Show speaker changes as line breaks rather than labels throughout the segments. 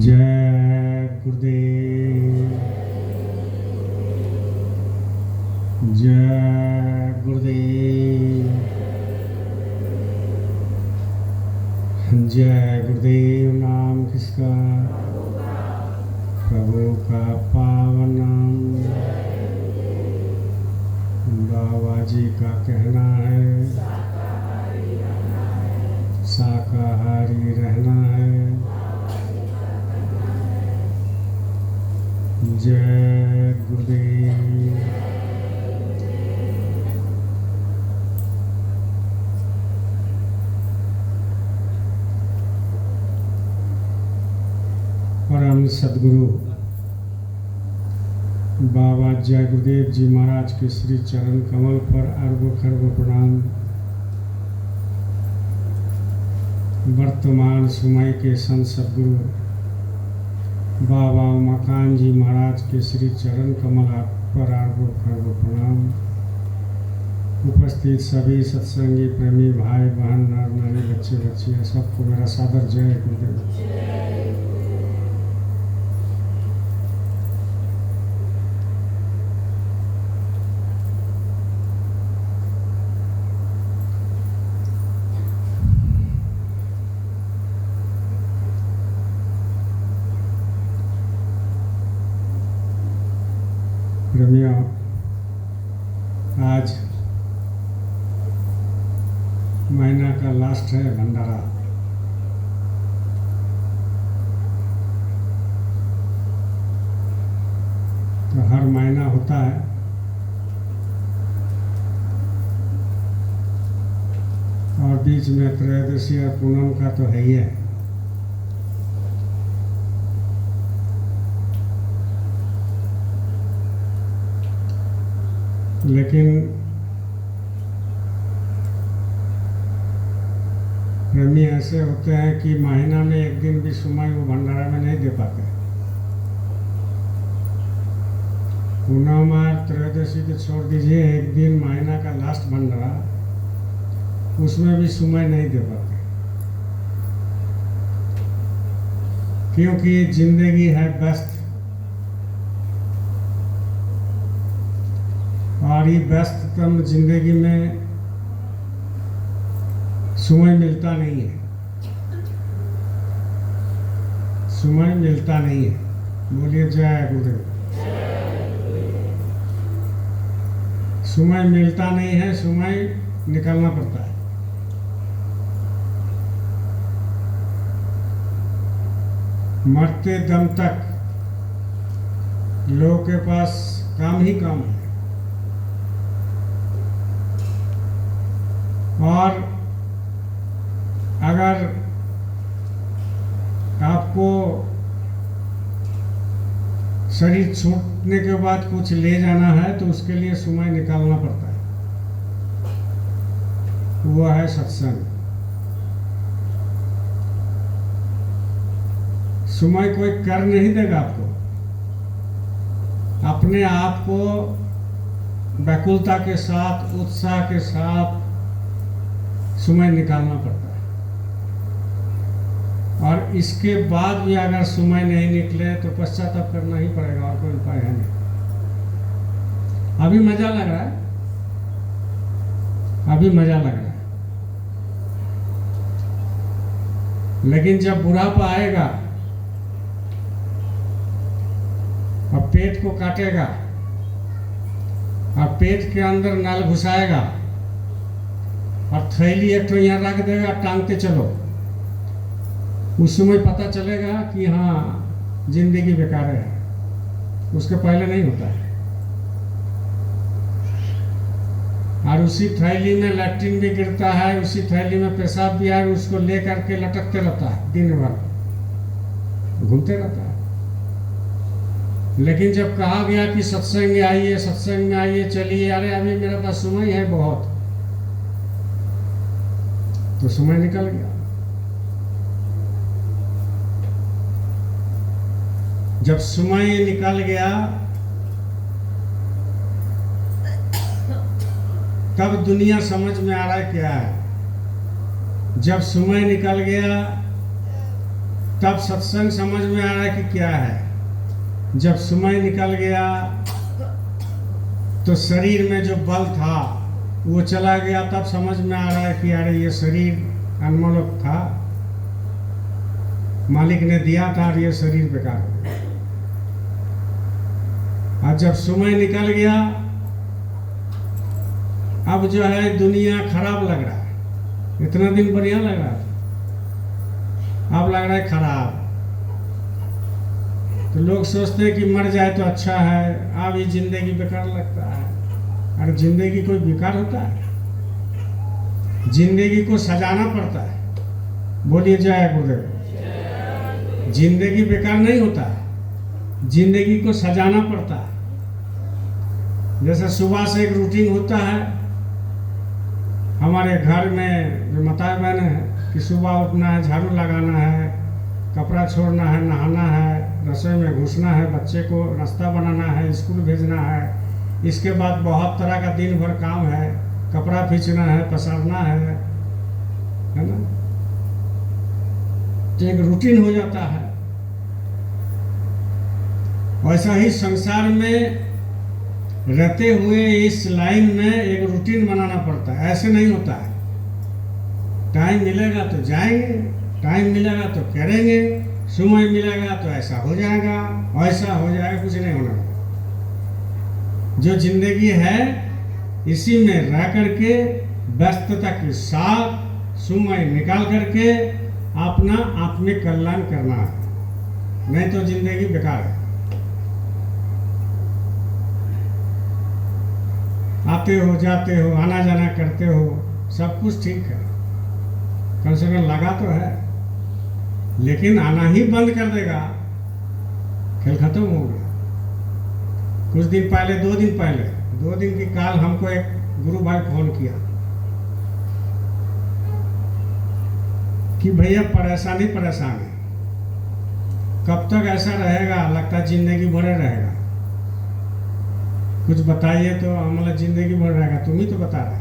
जय गुरुदेव, जय गुरुदेव, जय गुरुदेव। नाम किसका? प्रभु का पावन नाम। बाबा जी का कहना है शाकाहारी रहना है। जय गुरुदेव। परम सदगुरु बाबा जय गुरुदेव जी महाराज के श्री चरण कमल पर अरबों खरबों प्रणाम। वर्तमान समय के संत सदगुरु बाबा उमाकांत जी महाराज के श्री चरण कमल पर अरबों खरबों प्रणाम। उपस्थित सभी सत्संगी प्रेमी भाई बहन नर नारी बच्चे बच्चियाँ सबको मेरा सादर जय गुरुदेव। प्रेमियों, आज महीना का लास्ट है भंडारा। तो हर महीना होता है, और बीच में त्रयोदशी और पूनम का तो है ही है। लेकिन प्रेमी ऐसे होते हैं कि महीना में एक दिन भी समय वो भंडारा में नहीं दे पाते। पूनम और त्रयोदशी को छोड़ दीजिए, एक दिन महीना का लास्ट भंडारा, उसमें भी समय नहीं दे पाते, क्योंकि जिंदगी है व्यस्त। और ये व्यस्ततम जिंदगी में समय मिलता नहीं है, समय मिलता नहीं है। बोलिए जय गुरुदेव। समय मिलता नहीं है, समय निकालना पड़ता है। मरते दम तक लोगों के पास काम ही काम है। और अगर आपको शरीर छूटने के बाद कुछ ले जाना है तो उसके लिए समय निकालना पड़ता है। वो है सत्संग। समय कोई कर नहीं देगा आपको, अपने आप को व्याकुलता के साथ, उत्साह के साथ समय निकालना पड़ता है। और इसके बाद भी अगर समय नहीं निकले तो पश्चाताप करना ही पड़ेगा, और कोई उपाय है नहीं। अभी मजा लग रहा है, अभी मजा लग रहा है, लेकिन जब बुढ़ापा आएगा और पेट को काटेगा और पेट के अंदर नल घुसाएगा और थैली एक तो यहाँ रख देगा, टांगते चलो, उस समय पता चलेगा कि हाँ जिंदगी बेकार है। उसके पहले नहीं होता है। और उसी थैली में लैट्रिन भी गिरता है, उसी थैली में पेशाब भी है, उसको ले करके लटकते रहता है, दिन भर घूमते रहता है। लेकिन जब कहा गया कि सत्संग में आइए, सत्संग में आइए, चलिए, अरे अभी मेरे पास समय है बहुत, तो समय निकल गया। जब समय निकल गया तब दुनिया समझ में आ रहा है क्या है। जब समय निकल गया तब सत्संग समझ में आ रहा है कि क्या है। जब समय निकल गया तो शरीर में जो बल था वो चला गया, तब समझ में आ रहा है कि अरे ये शरीर अनमोल था, मालिक ने दिया था और ये शरीर बेकार हो गया। और जब समय निकल गया, अब जो है दुनिया खराब लग रहा है। इतना दिन बढ़िया लग रहा था, अब लग रहा है खराब। तो लोग सोचते हैं कि मर जाए तो अच्छा है, अब ये जिंदगी बेकार लगता है। अरे जिंदगी कोई बेकार होता है? जिंदगी को सजाना पड़ता है। बोलिए जय गुरुदेव। जिंदगी बेकार नहीं होता है, जिंदगी को सजाना पड़ता है। जैसे सुबह से एक रूटीन होता है हमारे घर में, जो माता बहन है कि सुबह उठना है, झाड़ू लगाना है, कपड़ा छोड़ना है, नहाना है, रसोई में घुसना है, बच्चे को नाश्ता बनाना है, स्कूल भेजना है। इसके बाद बहुत तरह का दिन भर काम है, कपड़ा खींचना है, पसारना है ना। तो एक रूटीन हो जाता है। वैसा ही संसार में रहते हुए इस लाइन में एक रूटीन बनाना पड़ता है। ऐसे नहीं होता है टाइम मिलेगा तो जाएंगे, टाइम मिलेगा तो करेंगे, समय मिलेगा तो ऐसा हो जाएगा, ऐसा हो जाएगा, कुछ नहीं होना। जो जिंदगी है इसी में रह करके व्यस्तता के साथ समय निकाल करके अपना आत्मिक कल्याण करना है, नहीं तो जिंदगी बेकार है। आते हो, जाते हो, आना जाना करते हो, सब कुछ ठीक है, कम से कम लगा तो है। लेकिन आना ही बंद कर देगा, खेल खत्म हो गया। कुछ दिन पहले, 2 दिन पहले, 2 दिन की काल हमको एक गुरु भाई फोन किया कि भैया परेशानी परेशान है, कब तक ऐसा रहेगा? लगता है जिंदगी भर रहेगा, कुछ बताइए। तो मतलब जिंदगी भर रहेगा? तुम ही तो बता रहे,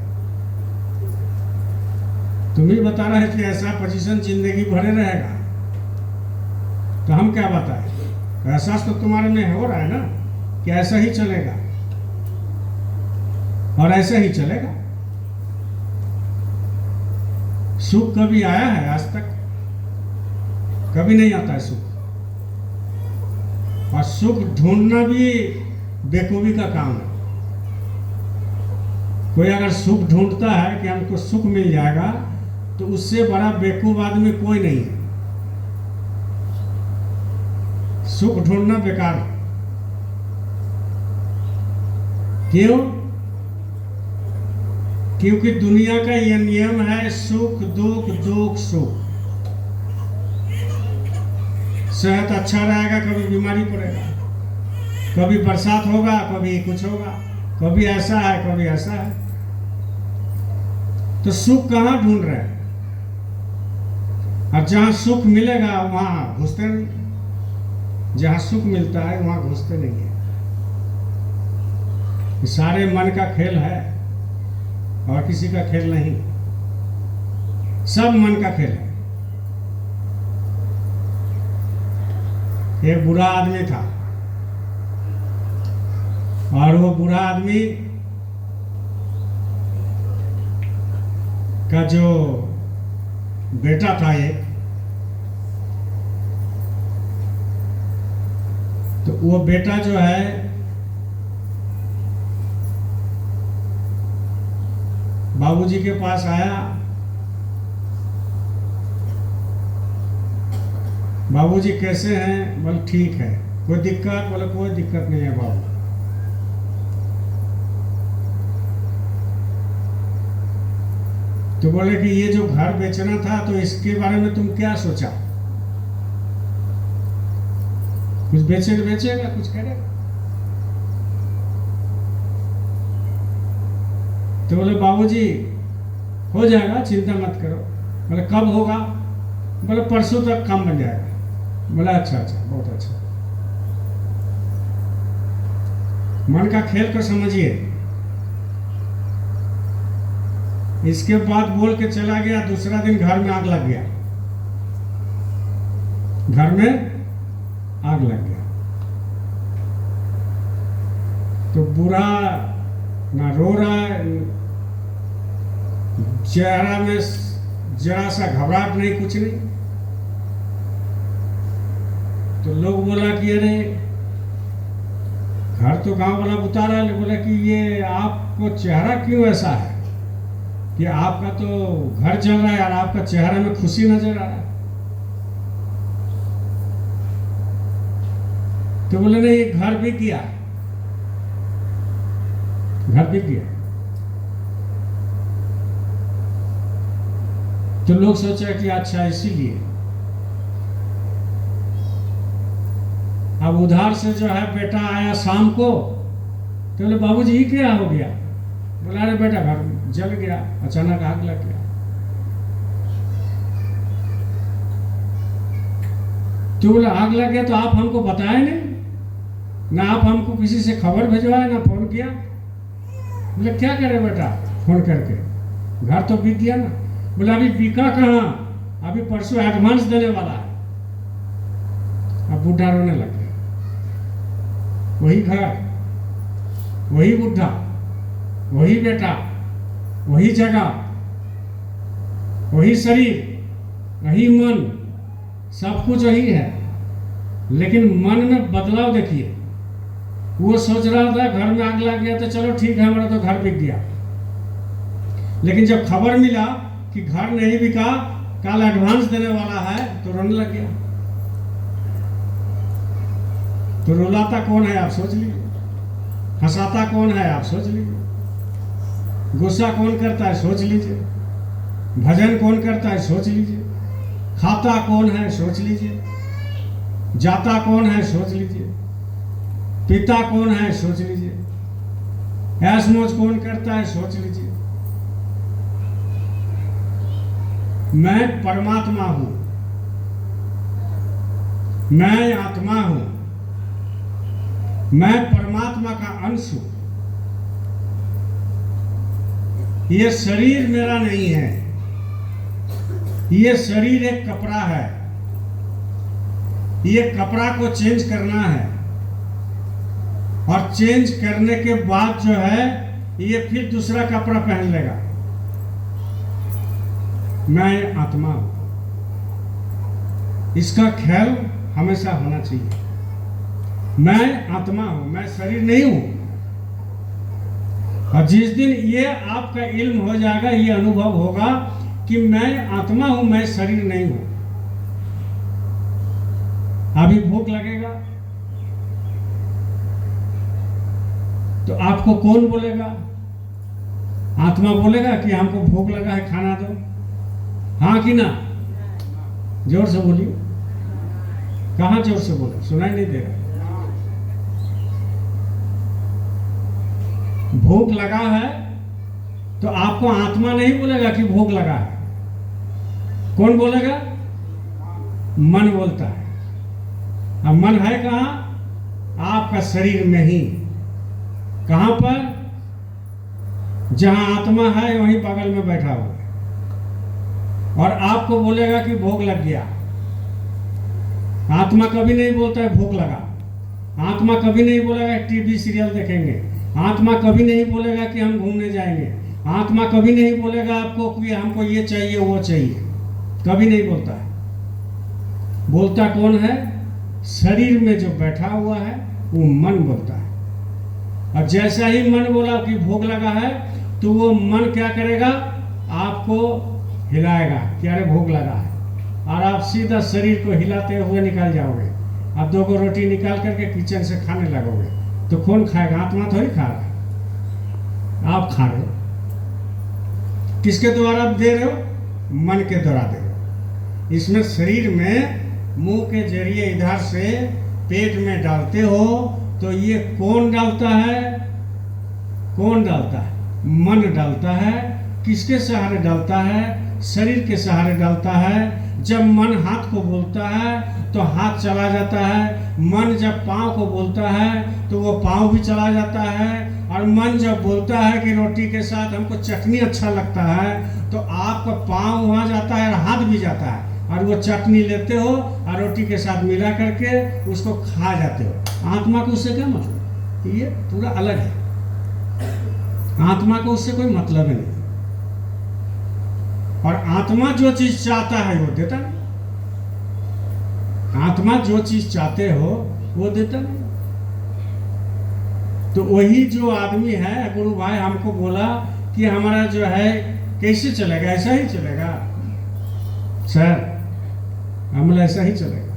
तुम ही बता रहे कि ऐसा पोजीशन जिंदगी भरे रहेगा, तो हम क्या बताएं? एहसास तो तुम्हारे में हो रहा है ना कि ऐसा ही चलेगा और ऐसा ही चलेगा। सुख कभी आया है आज तक? कभी नहीं आता है सुख। और सुख ढूंढना भी बेवकूफी का काम है। कोई अगर सुख ढूंढता है कि हमको सुख मिल जाएगा, तो उससे बड़ा बेवकूफ आदमी कोई नहीं है। सुख ढूंढना बेकार है। क्यों? क्योंकि दुनिया का यह नियम है, सुख दुख, दुख सुख। सेहत अच्छा रहेगा, कभी बीमारी पड़ेगा, कभी बरसात होगा, कभी कुछ होगा, कभी ऐसा है, कभी ऐसा है। तो सुख कहाँ ढूंढ रहे हैं? और जहां सुख मिलेगा वहां घुसते नहीं, जहां सुख मिलता है वहां घुसते नहीं है। ये सारे मन का खेल है और किसी का खेल नहीं, सब मन का खेल है। एक बुरा आदमी था और वो बुरा आदमी का जो बेटा था एक, तो वो बेटा जो है बाबूजी के पास आया। बाबूजी कैसे हैं? बोले ठीक है। कोई दिक्कत? बोले कोई दिक्कत नहीं है बाबू। तो बोले कि ये जो घर बेचना था, तो इसके बारे में तुम क्या सोचा? कुछ बेचेगा, कुछ करेगा? तो बोले बाबूजी हो जाएगा, चिंता मत करो। बोले कब होगा? बोले परसों तक काम बन जाएगा। बोला अच्छा, बहुत अच्छा। मन का खेल को समझिए। इसके बाद बोल के चला गया, दूसरा दिन घर में आग लग गया। घर में आग लग गया। तो बूढ़ा ना रो रहा है, चेहरा में जरा सा घबराहट नहीं, कुछ नहीं। तो लोग बोला कि अरे घर तो गांव वाला बता रहा है, बोला कि ये आपको चेहरा क्यों ऐसा है कि आपका तो घर चल रहा है और आपका चेहरे में खुशी नजर आ रहा है। तो बोले नहीं, घर बिक गया, घर बिक गया। तो लोग सोचा कि अच्छा इसीलिए। अब उधार से जो है बेटा आया शाम को, तो बोले बाबूजी ये क्या हो गया? बोला अरे बेटा घर जल गया, अचानक आग लग गया। तो बोला आग लग गया तो आप हमको बताए नहीं, ना आप हमको किसी से खबर भिजवाए, ना फोन किया। बोले क्या करे बेटा फोन करके, घर तो बिक गया ना। बोला अभी बिका कहाँ, अभी परसों एडवांस देने वाला है। अब बूढ़ा रोने लग गया। वही घर, वही बुढ़ा, वही बेटा, वही जगह, वही शरीर, वही मन, सब कुछ वही है। लेकिन मन में बदलाव देखिए। वो सोच रहा था घर में आग लग गया तो चलो ठीक है, हमारा तो घर बिक गया। लेकिन जब खबर मिला कि घर नहीं बिका, कल एडवांस देने वाला है, तो रोने लग गया। तो रुलाता कौन है आप सोच लीजिए, हंसाता कौन है आप सोच लीजिए, गुस्सा कौन करता है सोच लीजिए, भजन कौन करता है सोच लीजिए, खाता कौन है सोच लीजिए, जाता कौन है सोच लीजिए, पिता कौन है सोच लीजिए, ऐश मौज कौन करता है सोच लीजिए। मैं परमात्मा हूं, मैं आत्मा हूं, मैं परमात्मा का अंश हूं। ये शरीर मेरा नहीं है, ये शरीर एक कपड़ा है। ये कपड़ा को चेंज करना है और चेंज करने के बाद जो है ये फिर दूसरा कपड़ा पहन लेगा। मैं आत्मा हूं, इसका ख्याल हमेशा होना चाहिए। मैं आत्मा हूं, मैं शरीर नहीं हूं। और जिस दिन ये आपका इल्म हो जाएगा, ये अनुभव होगा कि मैं आत्मा हूं, मैं शरीर नहीं हूं, अभी भूख लगेगा तो आपको कौन बोलेगा? आत्मा बोलेगा कि हमको भूख लगा है, खाना दो। हाँ कि ना? जोर से बोलिए। कहां जोर से बोले, सुनाई नहीं दे रहा। भूख लगा है तो आपको आत्मा नहीं बोलेगा कि भूख लगा है, कौन बोलेगा? मन बोलता है। अब मन है कहां? आपका शरीर में ही। कहां पर? जहां आत्मा है वहीं बगल में बैठा हुआ है और आपको बोलेगा कि भूख लग गया। आत्मा कभी नहीं बोलता है भूख लगा। आत्मा कभी नहीं बोलेगा टीवी सीरियल देखेंगे। आत्मा कभी नहीं बोलेगा कि हम घूमने जाएंगे। आत्मा कभी नहीं बोलेगा आपको कि हमको ये चाहिए वो चाहिए, कभी नहीं बोलता है। बोलता कौन है? शरीर में जो बैठा हुआ है वो मन बोलता है। और जैसा ही मन बोला कि भूख लगा है तो वो मन क्या करेगा? आपको हिलाएगा कि अरे भूख लगा है, और आप सीधा शरीर को हिलाते हुए निकल जाओगे। अब 2 रोटी निकाल करके किचन से खाने लगोगे तो कौन खाएगा? आत्मा थोड़ी खा रहा है, आप खा रहे हो। किसके द्वारा आप दे रहे हो? मन के द्वारा दे रहे हो। इसमें शरीर में मुंह के जरिए इधर से पेट में डालते हो तो ये कौन डालता है? कौन डालता है? मन डालता है। किसके सहारे डालता है? शरीर के सहारे डालता है। जब मन हाथ को बोलता है तो हाथ चला जाता है। मन जब पाँव को बोलता है तो वो पाँव भी चला जाता है। और मन जब बोलता है कि रोटी के साथ हमको चटनी अच्छा लगता है तो आपका पाँव वहाँ जाता है और हाथ भी जाता है। और वो चटनी लेते हो और रोटी के साथ मिला करके उसको खा जाते हो। आत्मा को उससे क्या मतलब? ये पूरा अलग है। आत्मा को उससे कोई मतलब ही नहीं। और आत्मा जो चीज चाहता है वो देता नहीं। आत्मा जो चीज चाहते हो वो देता नहीं। तो वही जो आदमी है, गुरु भाई हमको बोला कि हमारा जो है कैसे चलेगा, ऐसा ही चलेगा सर, अमल ऐसा ही चलेगा,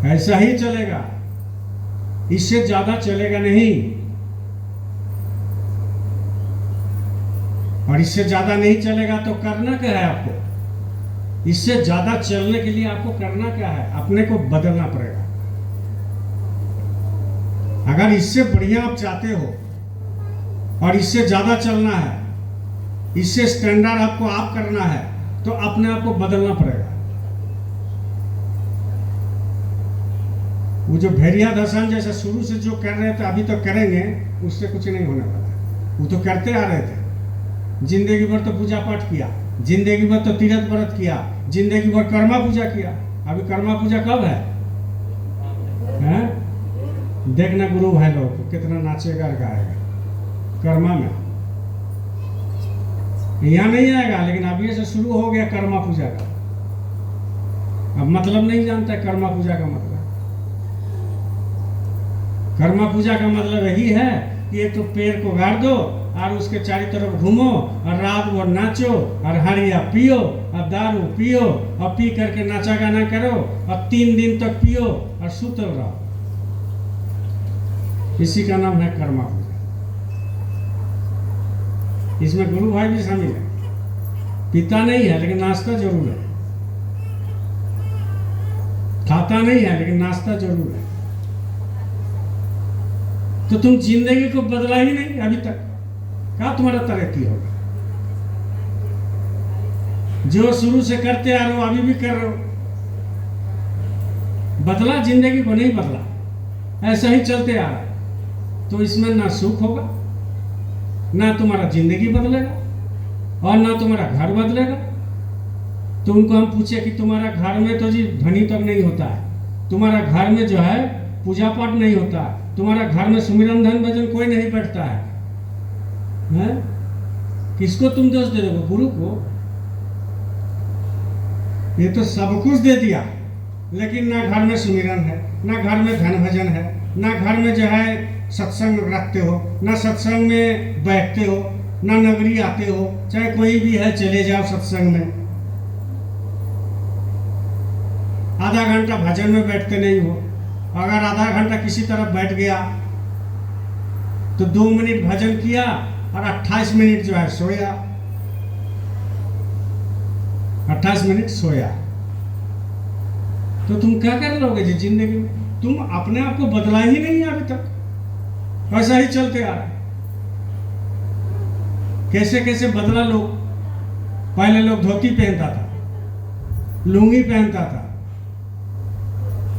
ऐसा ही चलेगा, इससे ज्यादा चलेगा नहीं। और इससे ज्यादा नहीं चलेगा तो करना क्या है आपको? इससे ज्यादा चलने के लिए आपको करना क्या है? अपने को बदलना पड़ेगा। अगर इससे बढ़िया आप चाहते हो और इससे ज्यादा चलना है, इससे स्टैंडर्ड आपको आप करना है, तो अपने आप को बदलना पड़ेगा। वो जो भेड़िया दर्शन जैसा शुरू से जो कर रहे थे अभी तो करेंगे, उससे कुछ नहीं होने वाला। वो तो करते आ रहे थे, जिंदगी भर तो पूजा पाठ किया, जिंदगी भर तो तीर्थ व्रत किया, जिंदगी भर कर्मा पूजा किया। अभी कर्मा पूजा कब है? देखना गुरु भाई लोग कितना नाचेगा और गाएगा कर्मा में। यहाँ नहीं आएगा, लेकिन अभी से शुरू हो गया कर्मा पूजा का। अब मतलब नहीं जानता है कर्मा पूजा का मतलब। कर्मा पूजा का मतलब यही है कि एक तो पेड़ को गाड़ दो और उसके चारों तरफ घूमो और रात भर नाचो और हरिया पियो और दारू पियो और पी करके नाचा गाना करो और 3 दिन तक पियो और सुतल रहो। इसी का नाम है कर्मा पूजा। इसमें गुरु भाई भी शामिल है। पीता नहीं है लेकिन नाश्ता जरूर है, खाता नहीं है लेकिन नाश्ता जरूर है। तो तुम जिंदगी को बदला ही नहीं अभी तक, क्या तुम्हारा तरक्की होगा? जो शुरू से करते आ रहे हो अभी भी कर रहे हो, बदला जिंदगी को नहीं बदला, ऐसा ही चलते आ रहा है। तो इसमें ना सुख होगा, ना तुम्हारा जिंदगी बदलेगा और ना तुम्हारा घर बदलेगा। तो उनको हम पूछे कि तुम्हारा घर में तो जी ध्वनि तक नहीं होता है, तुम्हारा घर में जो है पूजा पाठ नहीं होता है, तुम्हारा घर में सुमिरन धन भजन कोई नहीं बैठता है, हैं? किसको तुम दोष दे दोगे? गुरु को। ये तो सब कुछ दे दिया, लेकिन ना घर में सुमिरन है, ना घर में धन भजन है, ना घर में जो है सत्संग रखते हो, ना सत्संग में बैठते हो, ना नगरी आते हो, चाहे कोई भी है चले जाओ सत्संग में, आधा घंटा भजन में बैठते नहीं हो। अगर आधा घंटा किसी तरफ बैठ गया तो 2 मिनट भजन किया और 28 मिनट जो है सोया, 28 मिनट सोया। तो तुम क्या कर लोगे जी जिंदगी में? तुम अपने आप को बदला ही नहीं अभी तक, ऐसा ही चलते आ रहा। कैसे कैसे बदला लोग। पहले लोग धोती पहनता था, लुंगी पहनता था,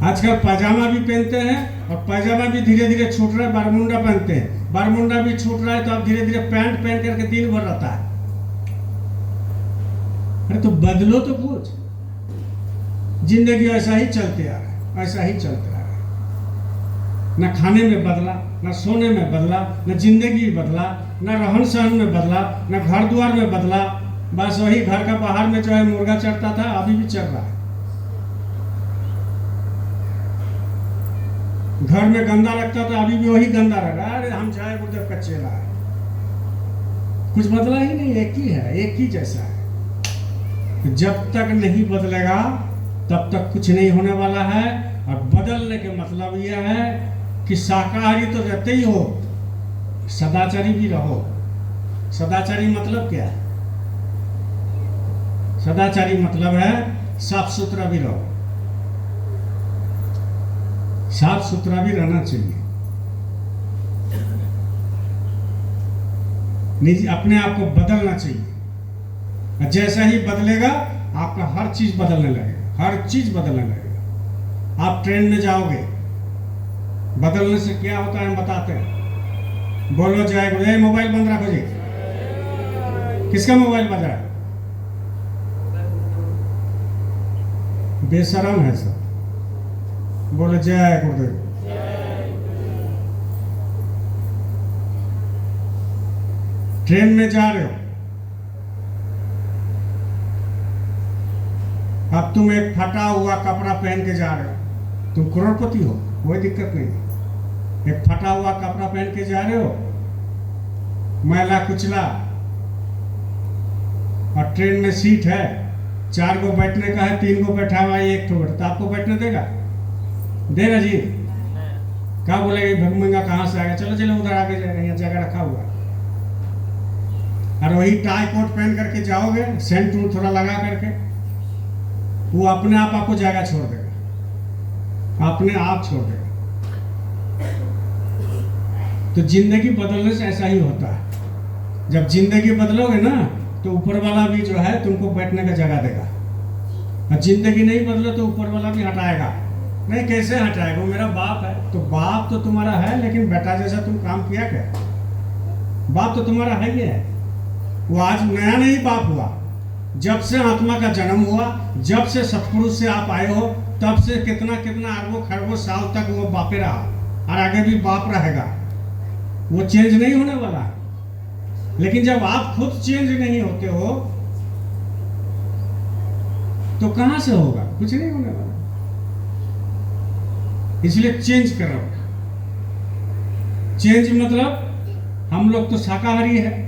आजकल पाजामा भी पहनते हैं और पाजामा भी धीरे धीरे छूट रहा है, बारमुंडा पहनते हैं, बारमुंडा भी छूट रहा है, तो अब धीरे धीरे पैंट पहन करके दिन भर रहता है। अरे तो बदलो तो कुछ। जिंदगी ऐसा ही चलते आ रहा है, ऐसा ही चलते आ रहा है। ना खाने में बदला, ना सोने में बदला, ना जिंदगी बदला, ना रहन सहन में बदला, ना घर द्वार में बदला। बस वही घर का बाहर में जो है मुर्गा चढ़ता था, अभी भी चल रहा है। घर में गंदा लगता था, अभी भी वही गंदा रह रहा है। अरे हम जाए गुरुदेव का चेला है, कुछ बदला ही नहीं, एक ही है, एक ही जैसा है। जब तक नहीं बदलेगा तब तक कुछ नहीं होने वाला है। और बदलने के मतलब यह है कि शाकाहारी तो रहते ही हो, सदाचारी भी रहो। सदाचारी मतलब क्या है? सदाचारी मतलब है साफ सुथरा भी रहो, साफ सुथरा भी रहना चाहिए। निजी अपने आप को बदलना चाहिए। जैसा ही बदलेगा आपका हर चीज बदलने लगेगा, हर चीज बदलने लगेगा। आप ट्रेन में जाओगे, बदलने से क्या होता है हम बताते हैं। बोलो जय गुरु। मोबाइल बंद रखो जी। किसका मोबाइल बज रहा है? बेशरम है सब। बोले जय गुरुदेव। ट्रेन में जा रहे हो, अब तुम एक फटा हुआ कपड़ा पहन के जा रहे हो, तुम करोड़पति हो, कोई दिक्कत नहीं। एक फटा हुआ कपड़ा पहन के जा रहे हो, मैला कुचला, और ट्रेन में सीट है, 4 को बैठने का है, 3 को बैठा हुआ है, 1 तो बैठा, तो आपको बैठने देगा? देगा जी? क्या बोलेगा भगमंगा कहाँ से आएगा, चलो चलो उधर आगे जाएगा, यहाँ जगह रखा हुआ है। और वही टाई कोट पहन करके जाओगे, सेंट थोड़ा लगा करके, वो अपने आप आपको जगह छोड़ देगा, अपने आप छोड़ देगा। तो जिंदगी बदलने से ऐसा ही होता है। जब जिंदगी बदलोगे ना, तो ऊपर वाला भी जो है तुमको बैठने का जगह देगा, और जिंदगी नहीं बदलो तो ऊपर वाला भी हटाएगा। नहीं, कैसे हटाएगा? वो मेरा बाप है। तो बाप तो तुम्हारा है, लेकिन बेटा जैसा तुम काम किया क्या? बाप तो तुम्हारा है ही है। वो आज नया नहीं बाप हुआ, जब से आत्मा का जन्म हुआ, जब से सतपुरुष से आप आए हो, तब से कितना कितना अरबों खरबों साल तक वो बापे रहा, और आगे भी बाप रहेगा। वो चेंज नहीं होने वाला है। लेकिन जब आप खुद चेंज नहीं होते हो, तो कहां से होगा? कुछ नहीं होने वाला। इसलिए चेंज करो। चेंज मतलब हम लोग तो शाकाहारी है,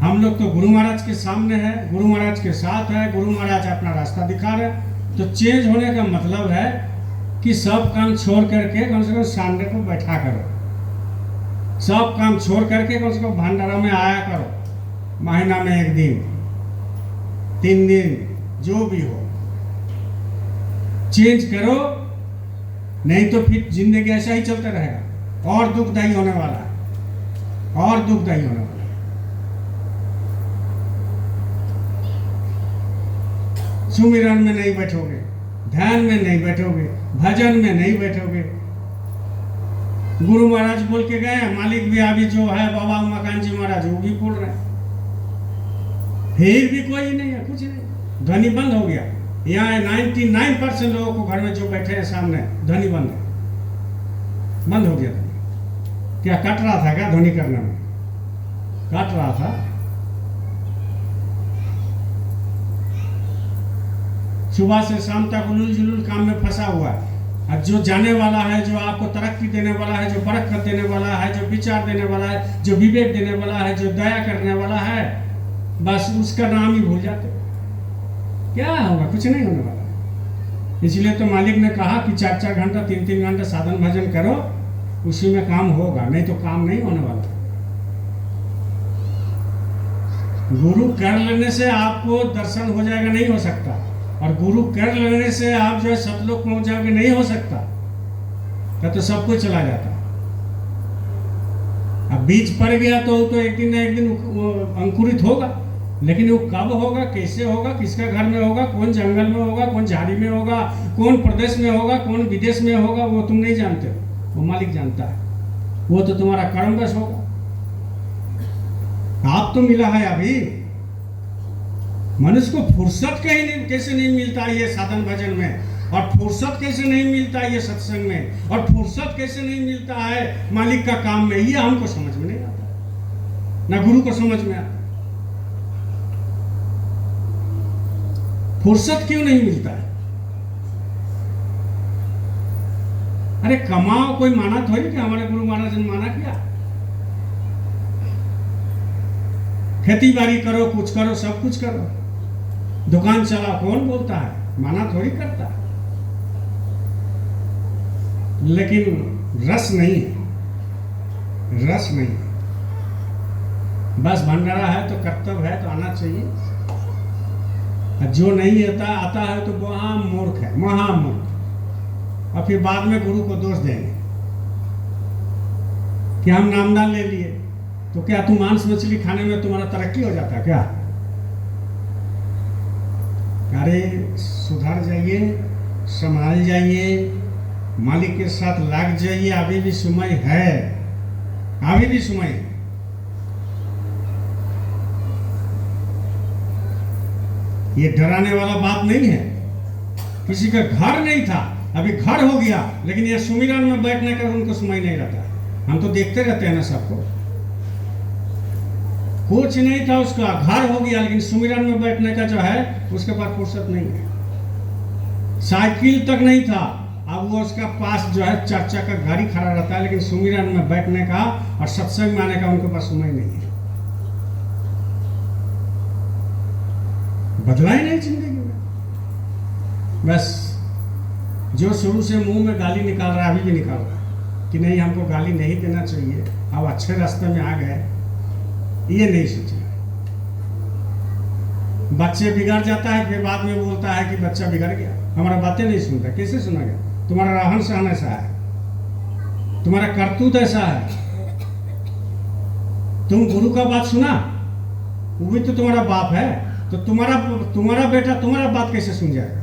हम लोग तो गुरु महाराज के सामने है, गुरु महाराज के साथ है, गुरु महाराज अपना रास्ता दिखा रहे। तो चेंज होने का मतलब है कि सब काम छोड़ करके कम से कम सामने को बैठा करो, सब काम छोड़ करके कम से कम भंडारा में आया करो, महीना में 1 दिन 3 दिन जो भी हो, चेंज करो। नहीं तो फिर जिंदगी ऐसा ही चलता रहेगा, और दुखदायी होने वाला है, और दुखदायी होने वाला है। सुमिरन में नहीं बैठोगे, ध्यान में नहीं बैठोगे, भजन में नहीं बैठोगे। गुरु महाराज बोल के गए, मालिक भी अभी जो है बाबा उमाकांत जी महाराज वो भी बोल रहे हैं, फिर भी कोई नहीं है, कुछ नहीं, ध्वनि बंद हो गया। यहाँ 99% लोगों को घर में जो बैठे हैं सामने, ध्वनि बंद है, बंद हो गया ध्वनि। क्या कट रहा था क्या ध्वनि करने में? कट रहा था। सुबह से शाम तक उलूल जुलूल काम में फंसा हुआ है। और जो जाने वाला है, जो आपको तरक्की देने वाला है, जो बरकत देने वाला है, जो विचार देने वाला है, जो विवेक देने वाला है, जो दया करने वाला है, बस उसका नाम ही भूल जाते। क्या होगा? कुछ नहीं होने वाला। इसलिए तो मालिक ने कहा कि 4-4 घंटा 3-3 घंटा साधन भजन करो, उसी में काम होगा, नहीं तो काम नहीं होने वाला। गुरु कर लेने से आपको दर्शन हो जाएगा, नहीं हो सकता। और गुरु कर लेने से आप जो है सतलोक पहुंच जाओगे, नहीं हो सकता। क्या तो सब कुछ चला जाता। अब बीज पड़ गया तो एक दिन ना एक दिन अंकुरित होगा, लेकिन वो कब होगा, कैसे होगा, किसका घर में होगा, कौन जंगल में होगा, कौन झाड़ी में होगा, कौन प्रदेश में होगा, कौन विदेश में होगा, वो तुम नहीं जानते, वो मालिक जानता है। वो तो तुम्हारा कर्म बस होगा। आप तो मिला है अभी। मनुष्य को फुर्सत कैसे नहीं मिलता ये साधन भजन में, और फुर्सत कैसे नहीं मिलता ये सत्संग में, और फुर्सत कैसे नहीं मिलता है मालिक का काम में, ये हमको समझ में नहीं आता, ना गुरु को समझ में आता। फुर्सत क्यों नहीं मिलता है? अरे कमाओ, कोई माना थोड़ी कि हमारे गुरु महाराज ने माना किया। खेती बाड़ी करो, कुछ करो, सब कुछ करो, दुकान चला, कौन बोलता है? माना थोड़ी करता है। लेकिन रस नहीं है, रस नहीं है। बस भंडारा है तो कर्तव्य है तो आना चाहिए, जो नहीं आता है तो वहां मूर्ख है, महामूर्ख। और फिर बाद में गुरु को दोष देंगे कि हम नामदान ले लिए, तो क्या तुम मांस मछली खाने में तुम्हारा तरक्की हो जाता है क्या? अरे सुधर जाइए, संभाल जाइए, मालिक के साथ लग जाइए। अभी भी समय है, अभी भी समय है। ये डराने वाला बात नहीं है। किसी का घर नहीं था, अभी घर हो गया, लेकिन ये सुमिरन में बैठने का उनको समय नहीं रहता। हम तो देखते रहते हैं ना सबको, कुछ नहीं था उसका, घर हो गया, लेकिन सुमिरन में बैठने का जो है उसके पास फुर्सत नहीं है। साइकिल तक नहीं था, अब वो उसका पास जो है 4 चक्का गाड़ी खड़ा रहता है, लेकिन सुमिरन में बैठने का और सत्संग में आने का उनके पास समय नहीं है। बदला ही नहीं जिंदगी में। बस जो शुरू से मुंह में गाली निकाल रहा है अभी भी निकाल रहा है कि नहीं हमको गाली नहीं देना चाहिए, अब अच्छे रास्ते में आ गए, ये नहीं सोचा। बच्चे बिगड़ जाता है, फिर बाद में बोलता है कि बच्चा बिगड़ गया, हमारा बातें नहीं सुनता। कैसे सुनेगा? तुम्हारा रहन सहन ऐसा है, तुम्हारा करतूत ऐसा है। तुम गुरु का बात सुना, वो भी तो तुम्हारा बाप है, तो तुम्हारा बेटा तुम्हारा बात कैसे सुन जाएगा?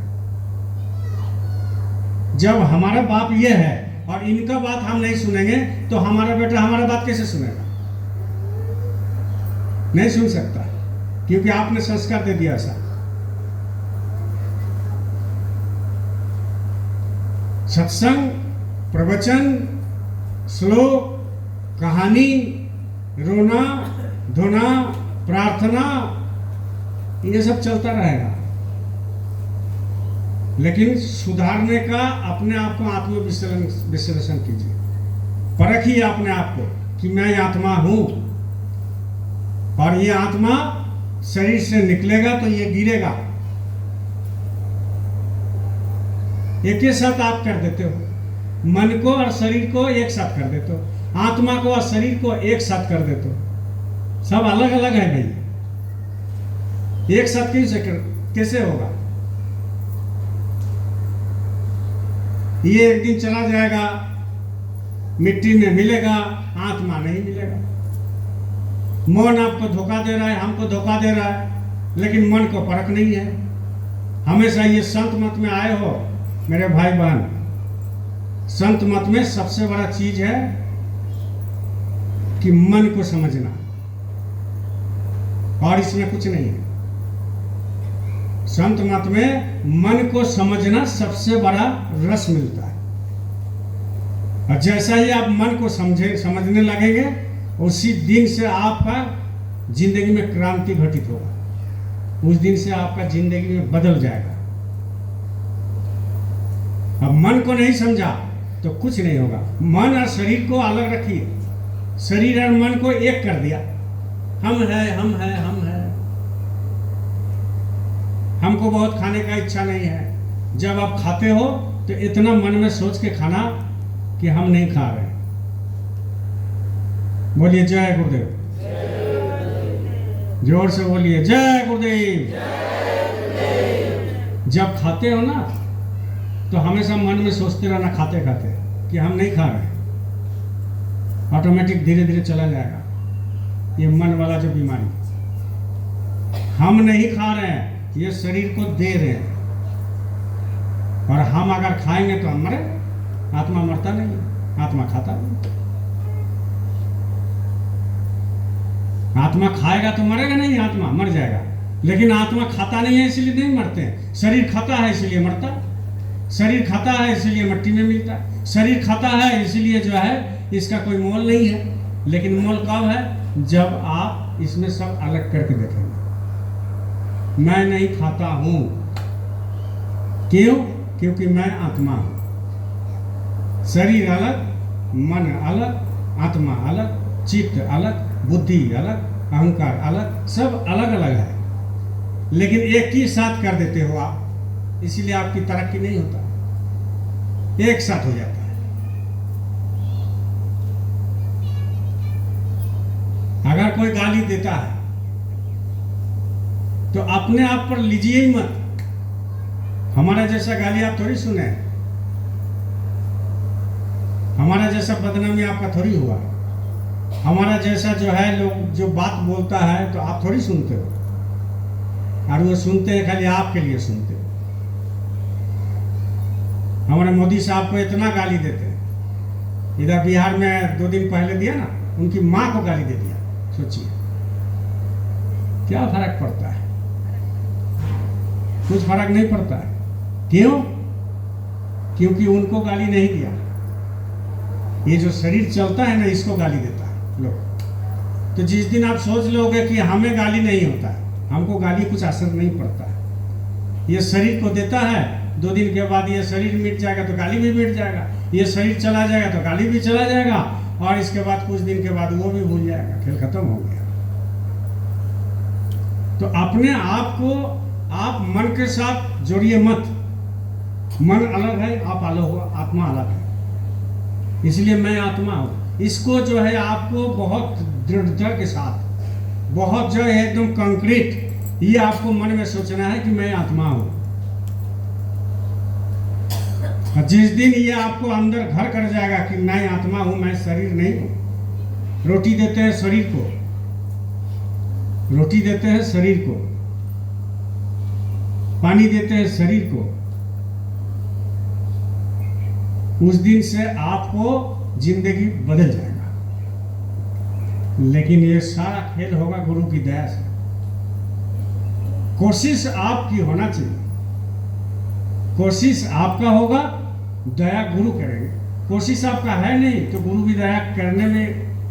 जब हमारा बाप ये है और इनका बात हम नहीं सुनेंगे तो हमारा बेटा हमारा बात कैसे सुनेगा? नहीं सुन सकता, क्योंकि आपने संस्कार दे दिया ऐसा। सत्संग, प्रवचन, श्लोक, कहानी, रोना धोना, प्रार्थना, ये सब चलता रहेगा, लेकिन सुधारने का अपने आप को आत्म विश्लेषण कीजिए, परखिए अपने आप को कि मैं आत्मा हूं, और ये आत्मा शरीर से निकलेगा तो ये गिरेगा। एक ही साथ आप कर देते हो, मन को और शरीर को एक साथ कर देते हो, आत्मा को और शरीर को एक साथ कर देते हो। सब अलग अलग है भाई, एक साथ कैसे होगा? ये एक दिन चला जाएगा, मिट्टी में मिलेगा, आत्मा नहीं मिलेगा। मन आपको धोखा दे रहा है, हमको धोखा दे रहा है, लेकिन मन को परख नहीं है। हमेशा ये संत मत में आए हो मेरे भाई बहन, संत मत में सबसे बड़ा चीज है कि मन को समझना, और इसमें कुछ नहीं है। संत मत में मन को समझना सबसे बड़ा रस मिलता है, और जैसा ही आप मन को समझने लगेंगे, उसी दिन से आपका जिंदगी में क्रांति घटित होगा, उस दिन से आपका जिंदगी में बदल जाएगा। अब मन को नहीं समझा तो कुछ नहीं होगा। मन और शरीर को अलग रखिए, शरीर और मन को एक कर दिया, हम है हम है हम है। हमको बहुत खाने का इच्छा नहीं है, जब आप खाते हो तो इतना मन में सोच के खाना कि हम नहीं खा रहे। बोलिए जय गुरुदेव, जोर से बोलिए जय गुरुदेव। जब खाते हो ना तो हमेशा मन में सोचते रहना खाते खाते कि हम नहीं खा रहे, ऑटोमेटिक धीरे धीरे चला जाएगा ये मन वाला जो बीमारी। हम नहीं खा रहे हैं, ये शरीर को दे रहे हैं, और हम अगर खाएंगे तो हम मरे। आत्मा मरता नहीं, आत्मा खाता नहीं। आत्मा खाएगा तो मरेगा नहीं, आत्मा मर जाएगा, लेकिन आत्मा खाता नहीं है इसलिए नहीं मरते हैं। शरीर खाता है इसलिए मरता है, शरीर खाता है इसलिए मिट्टी में मिलता है, शरीर खाता है इसलिए जो है इसका कोई मोल नहीं है। लेकिन मोल कब है? जब आप इसमें सब अलग करके देखेंगे। मैं नहीं खाता हूं, क्यों? क्योंकि मैं आत्मा हूं। शरीर अलग, मन अलग, आत्मा अलग, चित्त अलग, बुद्धि अलग, अहंकार अलग, सब अलग अलग है, लेकिन एक ही साथ कर देते हो आप, इसीलिए आपकी तरक्की नहीं होता, एक साथ हो जाता है। अगर कोई गाली देता है तो अपने आप पर लीजिए ही मत। हमारा जैसा गाली आप थोड़ी सुने, हमारा जैसा बदनामी आपका थोड़ी हुआ, हमारा जैसा जो है लोग जो बात बोलता है तो आप थोड़ी सुनते हो, और वो सुनते हैं खाली आपके लिए सुनते हो। हमारे मोदी साहब को इतना गाली देते हैं, इधर बिहार में 2 दिन पहले दिया ना, उनकी माँ को गाली दे दिया। सोचिए क्या फर्क पड़ता है? कुछ फर्क नहीं पड़ता है। क्यों? क्योंकि उनको गाली नहीं दिया। ये जो शरीर चलता है ना, इसको गाली देता है लोग। तो जिस दिन आप सोच लोगे कि हमें गाली नहीं होता है, हमको गाली कुछ असर नहीं पड़ता है, ये शरीर को देता है, 2 दिन के बाद ये शरीर मिट जाएगा तो गाली भी मिट जाएगा, ये शरीर चला जाएगा तो गाली भी चला जाएगा, और इसके बाद कुछ दिन के बाद वो भी भूल जाएगा, खेल खत्म हो गया। तो अपने आप को आप मन के साथ जोड़िए मत। मन अलग है, आप अलग हो, आत्मा अलग है। इसलिए मैं आत्मा हूं, इसको जो है आपको बहुत दृढ़ता के साथ, बहुत जो है एकदम कंक्रीट, ये आपको मन में सोचना है कि मैं आत्मा हूं। जिस दिन ये आपको अंदर घर कर जाएगा कि मैं आत्मा हूं, मैं शरीर नहीं हूं। रोटी देते हैं शरीर को, रोटी देते हैं शरीर को, पानी देते हैं शरीर को। उस दिन से आपको जिंदगी बदल जाएगा। लेकिन ये सारा खेल होगा गुरु की दया से। कोशिश आपकी होना चाहिए, कोशिश आपका होगा, दया गुरु करेंगे। कोशिश आपका है नहीं तो गुरु की दया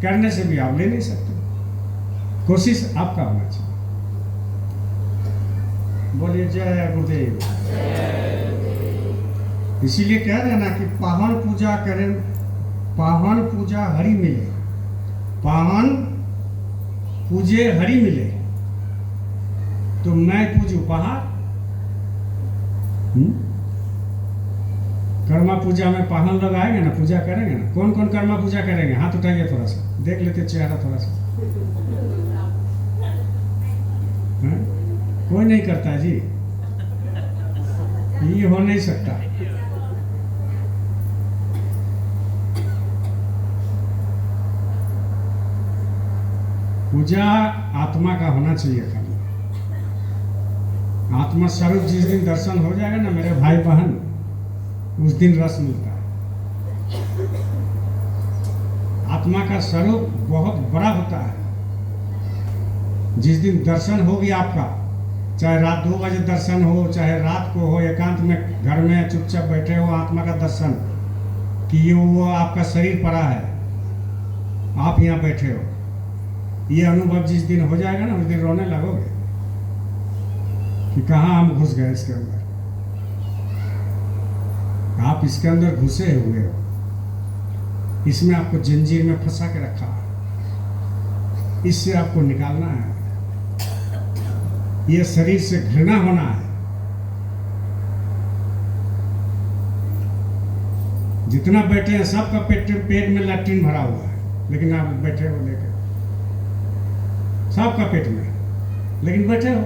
करने से भी आप ले नहीं सकते। कोशिश आपका होना चाहिए। बोलिए जय गुरुदेव। इसीलिए कह रहे हैं ना कि पावन पूजा करें, पावन पूजा हरि मिले, पावन पूजे हरि मिले। तो मैं पूजू पहाड़। कर्मा पूजा में पावन लोग आएंगे ना, पूजा करेंगे ना। कौन कौन कर्मा पूजा करेंगे? हाथ उठाइए, थोड़ा सा देख लेते चेहरा थोड़ा सा। कोई नहीं करता जी, ये हो नहीं सकता। पूजा आत्मा का होना चाहिए खाली। आत्मा स्वरूप जिस दिन दर्शन हो जाएगा ना मेरे भाई बहन, उस दिन रस मिलता है। आत्मा का स्वरूप बहुत बड़ा होता है। जिस दिन दर्शन होगी आपका, चाहे रात 2 बजे दर्शन हो, चाहे रात को हो, एकांत में घर में चुपचाप बैठे हो, आत्मा का दर्शन कि ये वो आपका शरीर पड़ा है, आप यहाँ बैठे हो, ये अनुभव जिस दिन हो जाएगा ना, उस दिन रोने लगोगे कि कहाँ हम घुस गए इसके अंदर। आप इसके अंदर घुसे हुए हो, इसमें आपको जंजीर में फंसा के रखा है, इससे आपको निकालना है। ये शरीर से घृणा होना है। जितना बैठे हैं सबका पेट में लैट्रिन भरा हुआ है, लेकिन आप बैठे हो लेकर, सबका पेट में, लेकिन बैठे हो।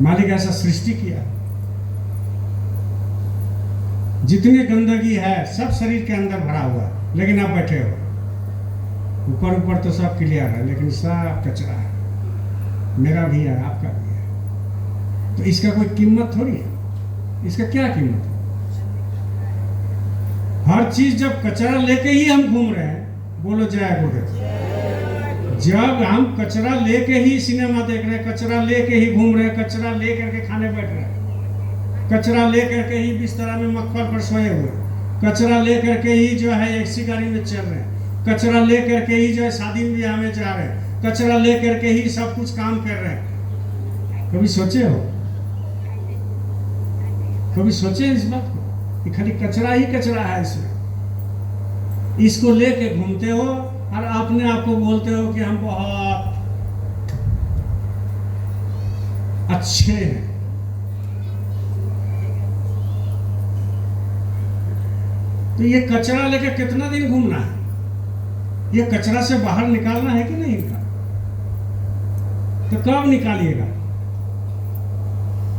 मालिक ऐसा सृष्टि किया। जितनी गंदगी है सब शरीर के अंदर भरा हुआ है, लेकिन आप बैठे हो। ऊपर ऊपर तो सब क्लियर है, लेकिन सब कचरा है। मेरा भी है, आपका भी है। तो इसका कोई कीमत थोड़ी है। इसका क्या कीमत है? हर चीज जब कचरा लेके ही हम घूम रहे हैं, बोलो जय गुरुदेव। जब हम कचरा लेके ही सिनेमा देख रहे हैं, कचरा लेके ही घूम रहे हैं, कचरा ले करके खाने बैठ रहे हैं, कचरा ले करके ही बिस्तरा में मक्खर पर सोए हुए, कचरा ले करके ही जो है एसी गाड़ी में चल रहे हैं, कचरा ले करके ही जो है शादी ब्याह में जा रहे हैं, कचरा ले करके ही सब कुछ काम कर रहे हैं। कभी सोचे हो? कभी सोचे इस बात को कि खाली कचरा ही कचरा है इसमें? इसको लेके घूमते हो और अपने आप को बोलते हो कि हम बहुत अच्छे हैं। तो ये कचरा लेके कितना दिन घूमना है? ये कचरा से बाहर निकालना है कि नहीं निकालना? तो कब निकालिएगा?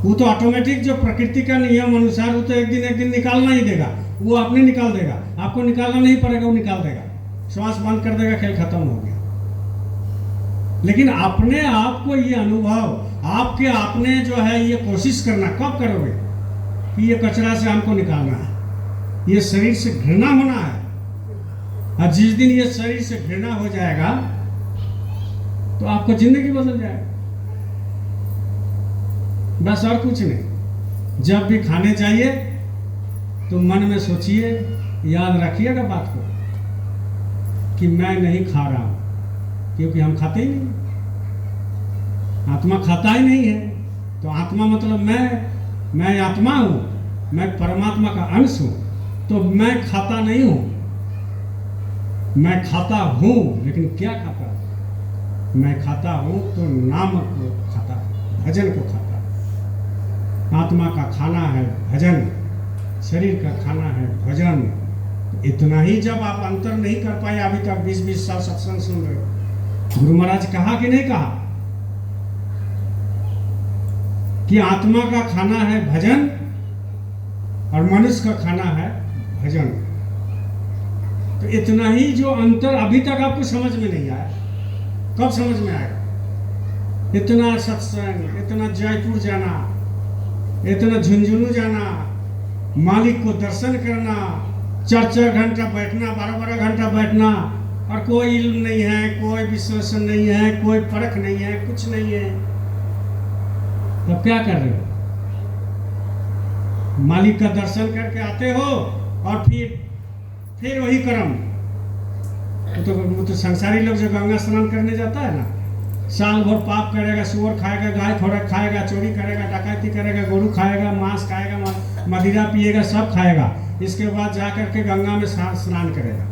वो तो ऑटोमेटिक जो प्रकृति का नियम अनुसार वो तो एक दिन निकालना ही देगा। वो आपने निकाल देगा, आपको निकालना नहीं पड़ेगा, वो निकाल देगा। श्वास बंद कर देगा, खेल खत्म हो गया। लेकिन अपने आप को ये अनुभव, आपके आपने जो है ये कोशिश करना, कब करोगे कि ये कचरा से हमको निकालना है, ये शरीर से घृणा होना है। और जिस दिन ये शरीर से घृणा हो जाएगा तो आपको जिंदगी बदल जाएगा। बस और कुछ नहीं। जब भी खाने जाइए तो मन में सोचिए, याद रखिएगा बात को कि मैं नहीं खा रहा हूं, क्योंकि हम खाते ही नहीं, आत्मा खाता ही नहीं है। तो आत्मा मतलब मैं आत्मा हूं, मैं परमात्मा का अंश हूं, तो मैं खाता नहीं हूं। मैं खाता हूं, लेकिन क्या खाता हूं? मैं खाता हूं तो नाम को खाता हूं, भजन को खाता हूं। आत्मा का खाना है भजन, शरीर का खाना है भजन। इतना ही जब आप अंतर नहीं कर पाए, अभी तक 20-20 साल सत्संग सुन रहे हो, गुरु महाराज कहा कि नहीं कहा कि आत्मा का खाना है भजन और मनुष्य का खाना है भजन। तो इतना ही जो अंतर अभी तक आपको समझ में नहीं आया, कब समझ में आएगा? इतना सत्संग, इतना जयपुर जाना, इतना झुंझुनू जाना, मालिक को दर्शन करना, 4-4 घंटा बैठना, 12-12 घंटा बैठना, और कोई इल्म नहीं है, कोई विश्वास नहीं है, कोई परख नहीं है, कुछ नहीं है। तब क्या कर रहे हो? मालिक का दर्शन करके आते हो और फिर वही कर्म। वो तो संसारी लोग जो गंगा स्नान करने जाता है ना, साल भर पाप करेगा, सुअर खाएगा, गाय खोरक खाएगा, चोरी करेगा, डकैती करेगा, गोरू खाएगा, मांस खाएगा, मदिरा पिएगा, सब खाएगा। इसके बाद जा करके गंगा में स्नान करेगा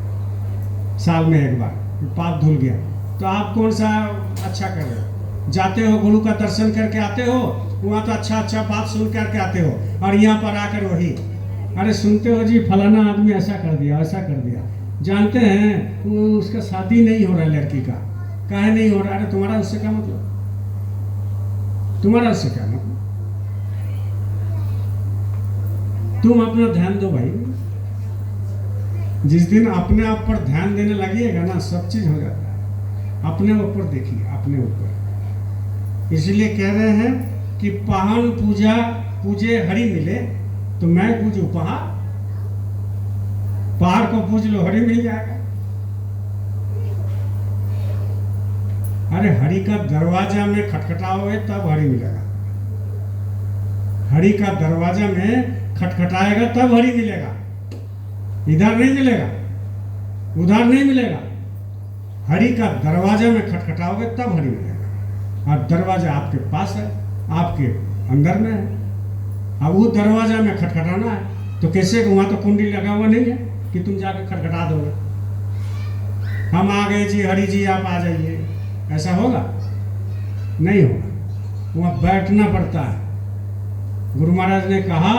साल में एक बार, पाप धुल गया। तो आप कौन सा अच्छा कर रहे हो? जाते हो, गुरु का दर्शन करके आते हो, वहाँ तो अच्छा बात सुन करके आते हो, और यहाँ पर आकर वही, अरे सुनते हो जी फलाना आदमी ऐसा कर दिया, ऐसा कर दिया। जानते हैं वो उसका शादी नहीं हो रहा है लड़की का, काहे नहीं हो रहा? अरे तुम्हारा उससे क्या मतलब? तुम्हारा उससे क्या मतलब? तुम अपना ध्यान दो भाई। जिस दिन अपने आप पर ध्यान देने लगिएगा ना, सब चीज हो जाता है। अपने ऊपर देखिए, अपने ऊपर। इसलिए कह रहे हैं कि पाहन पूजा पूजे हरि मिले, तो मैं पूजू पहाड़। पहाड़ को पूज लो, हरि मिल जाएगा। अरे हरि का दरवाजा में खटखटाओगे तब हरि मिलेगा। हरि का दरवाजा में खटखटाएगा तब हरि मिलेगा, इधर नहीं मिलेगा, उधर नहीं मिलेगा। हरि का दरवाजा में खटखटाओगे तब हरि मिलेगा। और दरवाजा आपके पास है, आपके अंदर में है। अब वो दरवाजा में खटखटाना है तो कैसे? वहां तो कुंडी लगा हुआ नहीं है कि तुम जाके खटखटा दोगे। हम आ गए जी, हरि जी आप आ जाइए, ऐसा होगा? नहीं होगा। वहां बैठना पड़ता है। गुरु महाराज ने कहा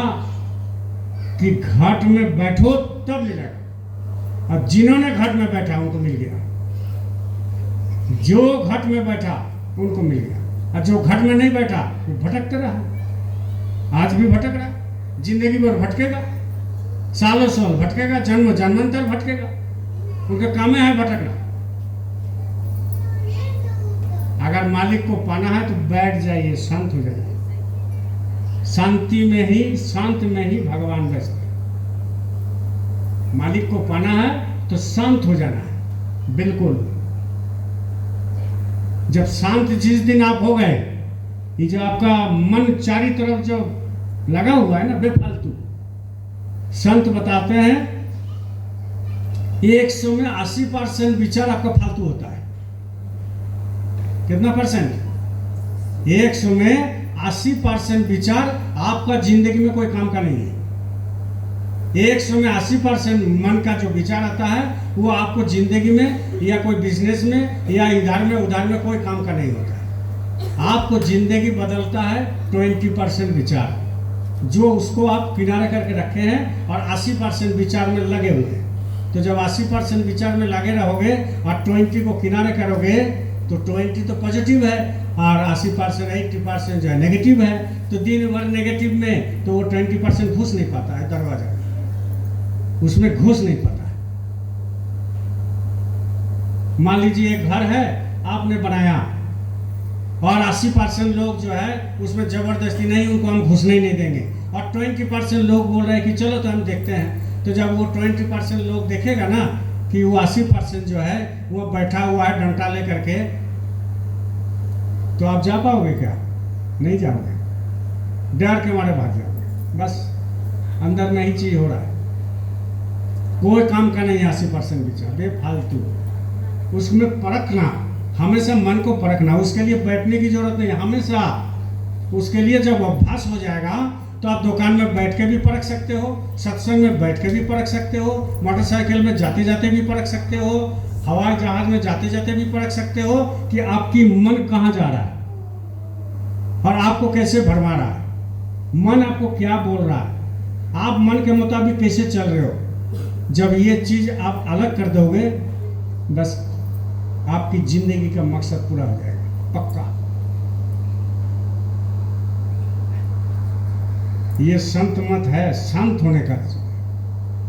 कि घाट में बैठो तब मिलेगा। अब जिन्होंने घाट में बैठा उनको मिल गया, जो घाट में बैठा उनको मिल गया, और जो घाट में नहीं बैठा वो भटकते रहा। आज भी भटक रहा, जिंदगी भर भटकेगा, सालों साल भटकेगा, जन्म जन्मांतर भटकेगा। उनके काम है भटकना। अगर मालिक को पाना है तो बैठ जाइए, शांत हो जाइए। शांति में ही, शांत में ही भगवान बसते। मालिक को पाना है तो शांत हो जाना है, बिल्कुल। जब शांत जिस दिन आप हो गए, ये जो आपका मन चारी तरफ जो लगा हुआ है ना बेफालतू, संत बताते हैं 100 में 80% विचार आपका फालतू होता है। कितना परसेंट? 100 में 80% विचार आपका जिंदगी में कोई काम का नहीं है। 100 में 80% मन का जो विचार आता है वो आपको जिंदगी में या कोई बिजनेस में या इधर में उधर में कोई काम का नहीं होता है। आपको जिंदगी बदलता है 20% विचार, जो उसको आप किनारे करके रखे हैं, और 80% विचार में लगे हुए हैं। तो जब 80% विचार में लगे रहोगे और 20 को किनारे करोगे, तो 20 तो पॉजिटिव है और 80% 80% जो है नेगेटिव है। तो दिन भर नेगेटिव में तो वो 20% घुस नहीं पाता है, दरवाजा उसमें घुस नहीं पाता है। मान लीजिए एक घर है आपने बनाया, और 80% लोग जो है उसमें जबरदस्ती नहीं, उनको हम घुसने ही नहीं देंगे, और 20% लोग बोल रहे हैं कि चलो तो हम देखते हैं। तो जब वो 20% लोग देखेगा ना कि वो 80% जो है वो बैठा हुआ है डंडा ले करके, तो आप जा पाओगे क्या? नहीं जाओगे, डर के मारे भाग जाओगे बस। अंदर में ही चीज हो रहा है, कोई काम का नहीं 80% विचार बेफालतू। उसमें परखना, हमेशा मन को परखना, उसके लिए बैठने की जरूरत नहीं, हमेशा उसके लिए जब अभ्यास हो जाएगा तो आप दुकान में बैठ के भी परख सकते हो, सत्संग में बैठ के भी परख सकते हो, मोटरसाइकिल में जाते जाते भी परख सकते हो, हवाई जहाज में जाते जाते भी परख सकते हो कि आपकी मन कहाँ जा रहा है और आपको कैसे भरमा रहा है, मन आपको क्या बोल रहा है, आप मन के मुताबिक कैसे चल रहे हो। जब ये चीज आप अलग कर दोगे, बस आपकी जिंदगी का मकसद पूरा हो जाएगा, पक्का। ये संत मत है, शांत होने का,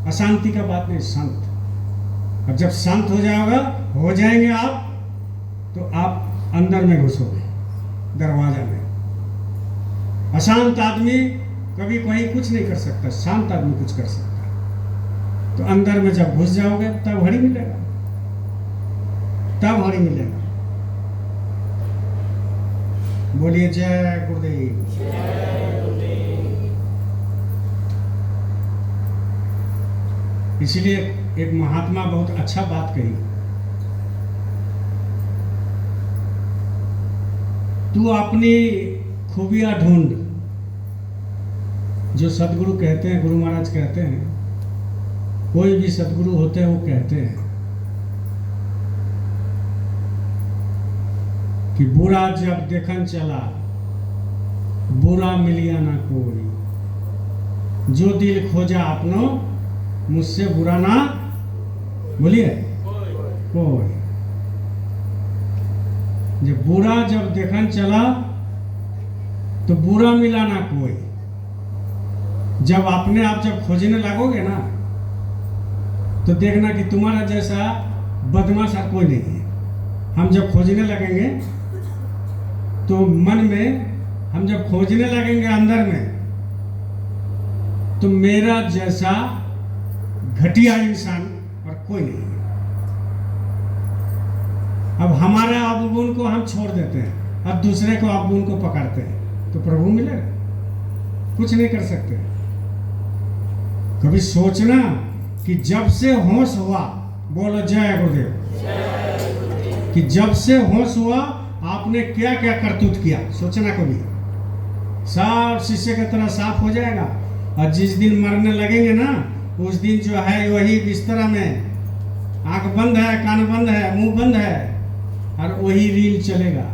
अशांति का बात नहीं, शांत। अब जब शांत हो जाएगा, हो जाएंगे आप, तो आप अंदर में घुसोगे दरवाजा में। अशांत आदमी कभी कोई कुछ नहीं कर सकता, शांत आदमी कुछ कर सकता है। तो अंदर में जब घुस जाओगे तब हरि मिलेगा, तब हरि मिलेगा। बोलिए जय गुरुदेव। इसलिए एक महात्मा बहुत अच्छा बात कही, तू अपनी खूबियां ढूंढ। जो सदगुरु कहते हैं, गुरु महाराज कहते हैं, कोई भी सदगुरु होते हैं वो कहते हैं कि बुरा जब देखन चला, बुरा मिलिया ना कोई, जो दिल खोजा अपनो, मुझसे बुरा ना बोलिए कोई। जब बुरा जब देखन चला तो बुरा मिला ना कोई। जब अपने आप जब खोजने लगोगे ना, तो देखना कि तुम्हारा जैसा बदमाश और कोई नहीं है। हम जब खोजने लगेंगे तो मन में, हम जब खोजने लगेंगे अंदर में, तो मेरा जैसा घटिया इंसान और कोई नहीं है। अब हमारा अवगुण को हम छोड़ देते हैं, अब दूसरे को अवगुण को पकड़ते हैं, तो प्रभु मिलेगा? कुछ नहीं कर सकते। कभी सोचना कि जब से होश हुआ, बोलो जय गुरुदेव, कि जब से होश हुआ आपने क्या क्या करतूत किया, सोचना कभी। सब शीशे की तरह साफ हो जाएगा, और जिस दिन मरने लगेंगे ना, उस दिन जो है वही बिस्तर में आंख बंद है, कान बंद है, मुंह बंद है, और वही रील चलेगा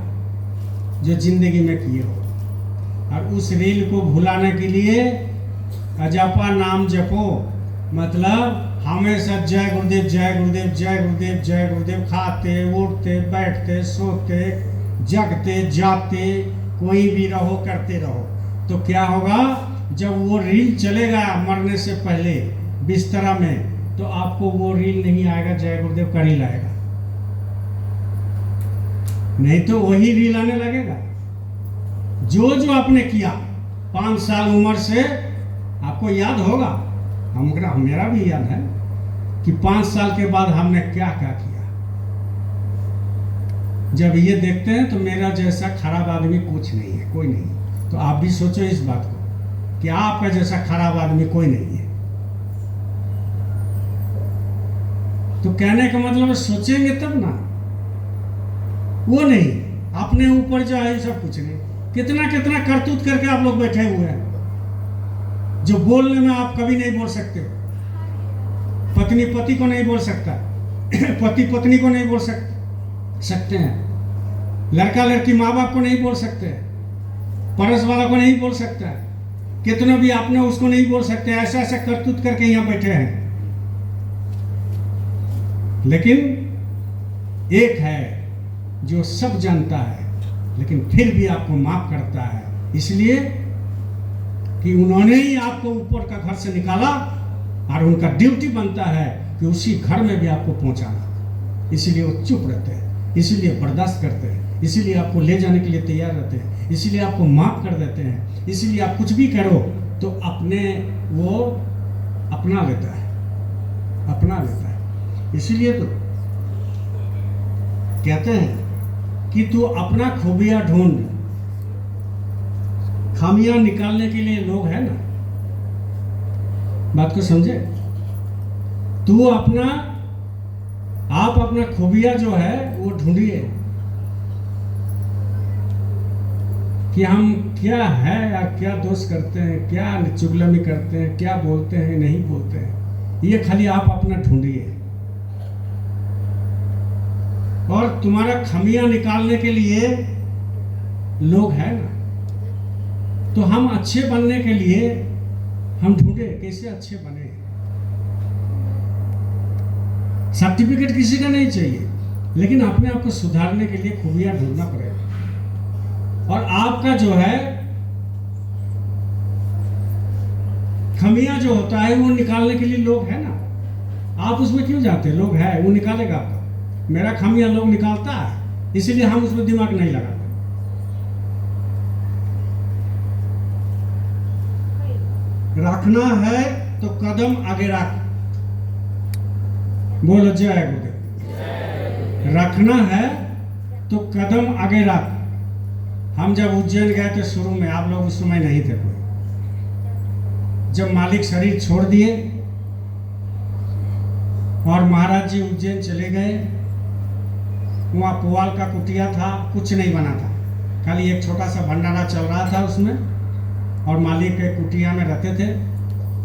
जो जिंदगी में किए हो। और उस रील को भुलाने के लिए अजपा नाम जपो, मतलब हमेशा जय गुरुदेव जय गुरुदेव जय गुरुदेव जय गुरुदेव, खाते उठते बैठते सोते जगते जाते कोई भी रहो, करते रहो। तो क्या होगा, जब वो रील चलेगा मरने से पहले बिस्तरा में, तो आपको वो रील नहीं आएगा, जय गुरुदेव का रील आएगा, नहीं तो वही रील आने लगेगा। जो जो आपने किया 5 साल उम्र से, आपको याद होगा, मेरा भी याद है कि 5 साल के बाद हमने क्या क्या किया। जब ये देखते हैं तो मेरा जैसा खराब आदमी कुछ नहीं है, कोई नहीं। तो आप भी सोचो इस बात को कि आपका जैसा खराब आदमी कोई नहीं है। तो कहने का मतलब सोचेंगे तब ना, वो नहीं, अपने ऊपर जो है सब कुछ नहीं। कितना कितना करतूत करके आप लोग बैठे हुए हैं, जो बोलने में आप कभी नहीं बोल सकते हो। पत्नी पति को नहीं बोल सकता, पति पत्नी को नहीं बोल सकते हैं, लड़का लड़की माँ बाप को नहीं बोल सकते, पड़ोस वाला को नहीं बोल सकता, कितना भी आपने उसको नहीं बोल सकते। ऐसा ऐसा करतूत करके यहाँ बैठे हैं। लेकिन एक है जो सब जानता है, लेकिन फिर भी आपको माफ करता है, इसलिए कि उन्होंने ही आपको ऊपर का घर से निकाला, और उनका ड्यूटी बनता है कि उसी घर में भी आपको पहुंचाना। इसलिए वो चुप रहते हैं, इसीलिए बर्दाश्त करते हैं, इसीलिए आपको ले जाने के लिए तैयार रहते हैं, इसीलिए आपको माफ कर देते हैं, इसीलिए आप कुछ भी करो तो अपने वो अपना लेता है, अपना लेता है। इसलिए तो कहते हैं कि तू अपना खूबियां ढूंढ। खामियां निकालने के लिए लोग है ना, बात को समझे? तू अपना आप अपना खूबिया जो है वो ढूंढिए कि हम क्या है या क्या दोष करते हैं, क्या चुगलमी करते हैं, क्या बोलते हैं, नहीं बोलते हैं। ये खाली आप अपना ढूंढिए। और तुम्हारा खमियां निकालने के लिए लोग हैं ना, तो हम अच्छे बनने के लिए हम ढूंढे कैसे अच्छे बने। सर्टिफिकेट किसी का नहीं चाहिए, लेकिन अपने आप को सुधारने के लिए खूबियां ढूंढना पड़ेगा। और आपका जो है खमियां जो होता है वो निकालने के लिए लोग है ना, आप उसमें क्यों जाते? लोग है, वो निकालेगा आपका। मेरा खामियां लोग निकालता है, इसीलिए हम उसमें दिमाग नहीं लगाते। रखना है तो कदम आगे रख। बोलो जय गुरुदेव। रखना है तो कदम आगे रख। हम जब उज्जैन गए थे शुरू में, आप लोग उस समय नहीं थे कोई, जब मालिक शरीर छोड़ दिए और महाराज जी उज्जैन चले गए, वहाँ पुआल का कुटिया था, कुछ नहीं बना था, खाली एक छोटा सा भंडारा चल रहा था उसमें, और मालिक के कुटिया में रहते थे।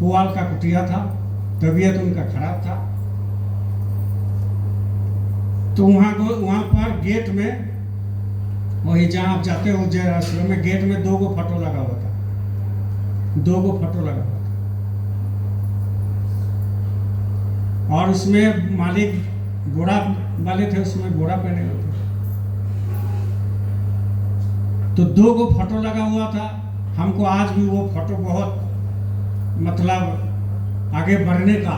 पुआल का कुटिया था, तबीयत उनका खराब था। तो वहाँ पर गेट में, वही जहाँ आप जाते हो उज्जैन आश्रम में, गेट में 2 फोटो लगा हुआ था, 2 फोटो लगा हुआ था। और उसमें मालिक घोड़ा वाले थे, उसमें घोड़ा पहने हुए थे। तो 2 फोटो लगा हुआ था। हमको आज भी वो फोटो बहुत मतलब आगे बढ़ने का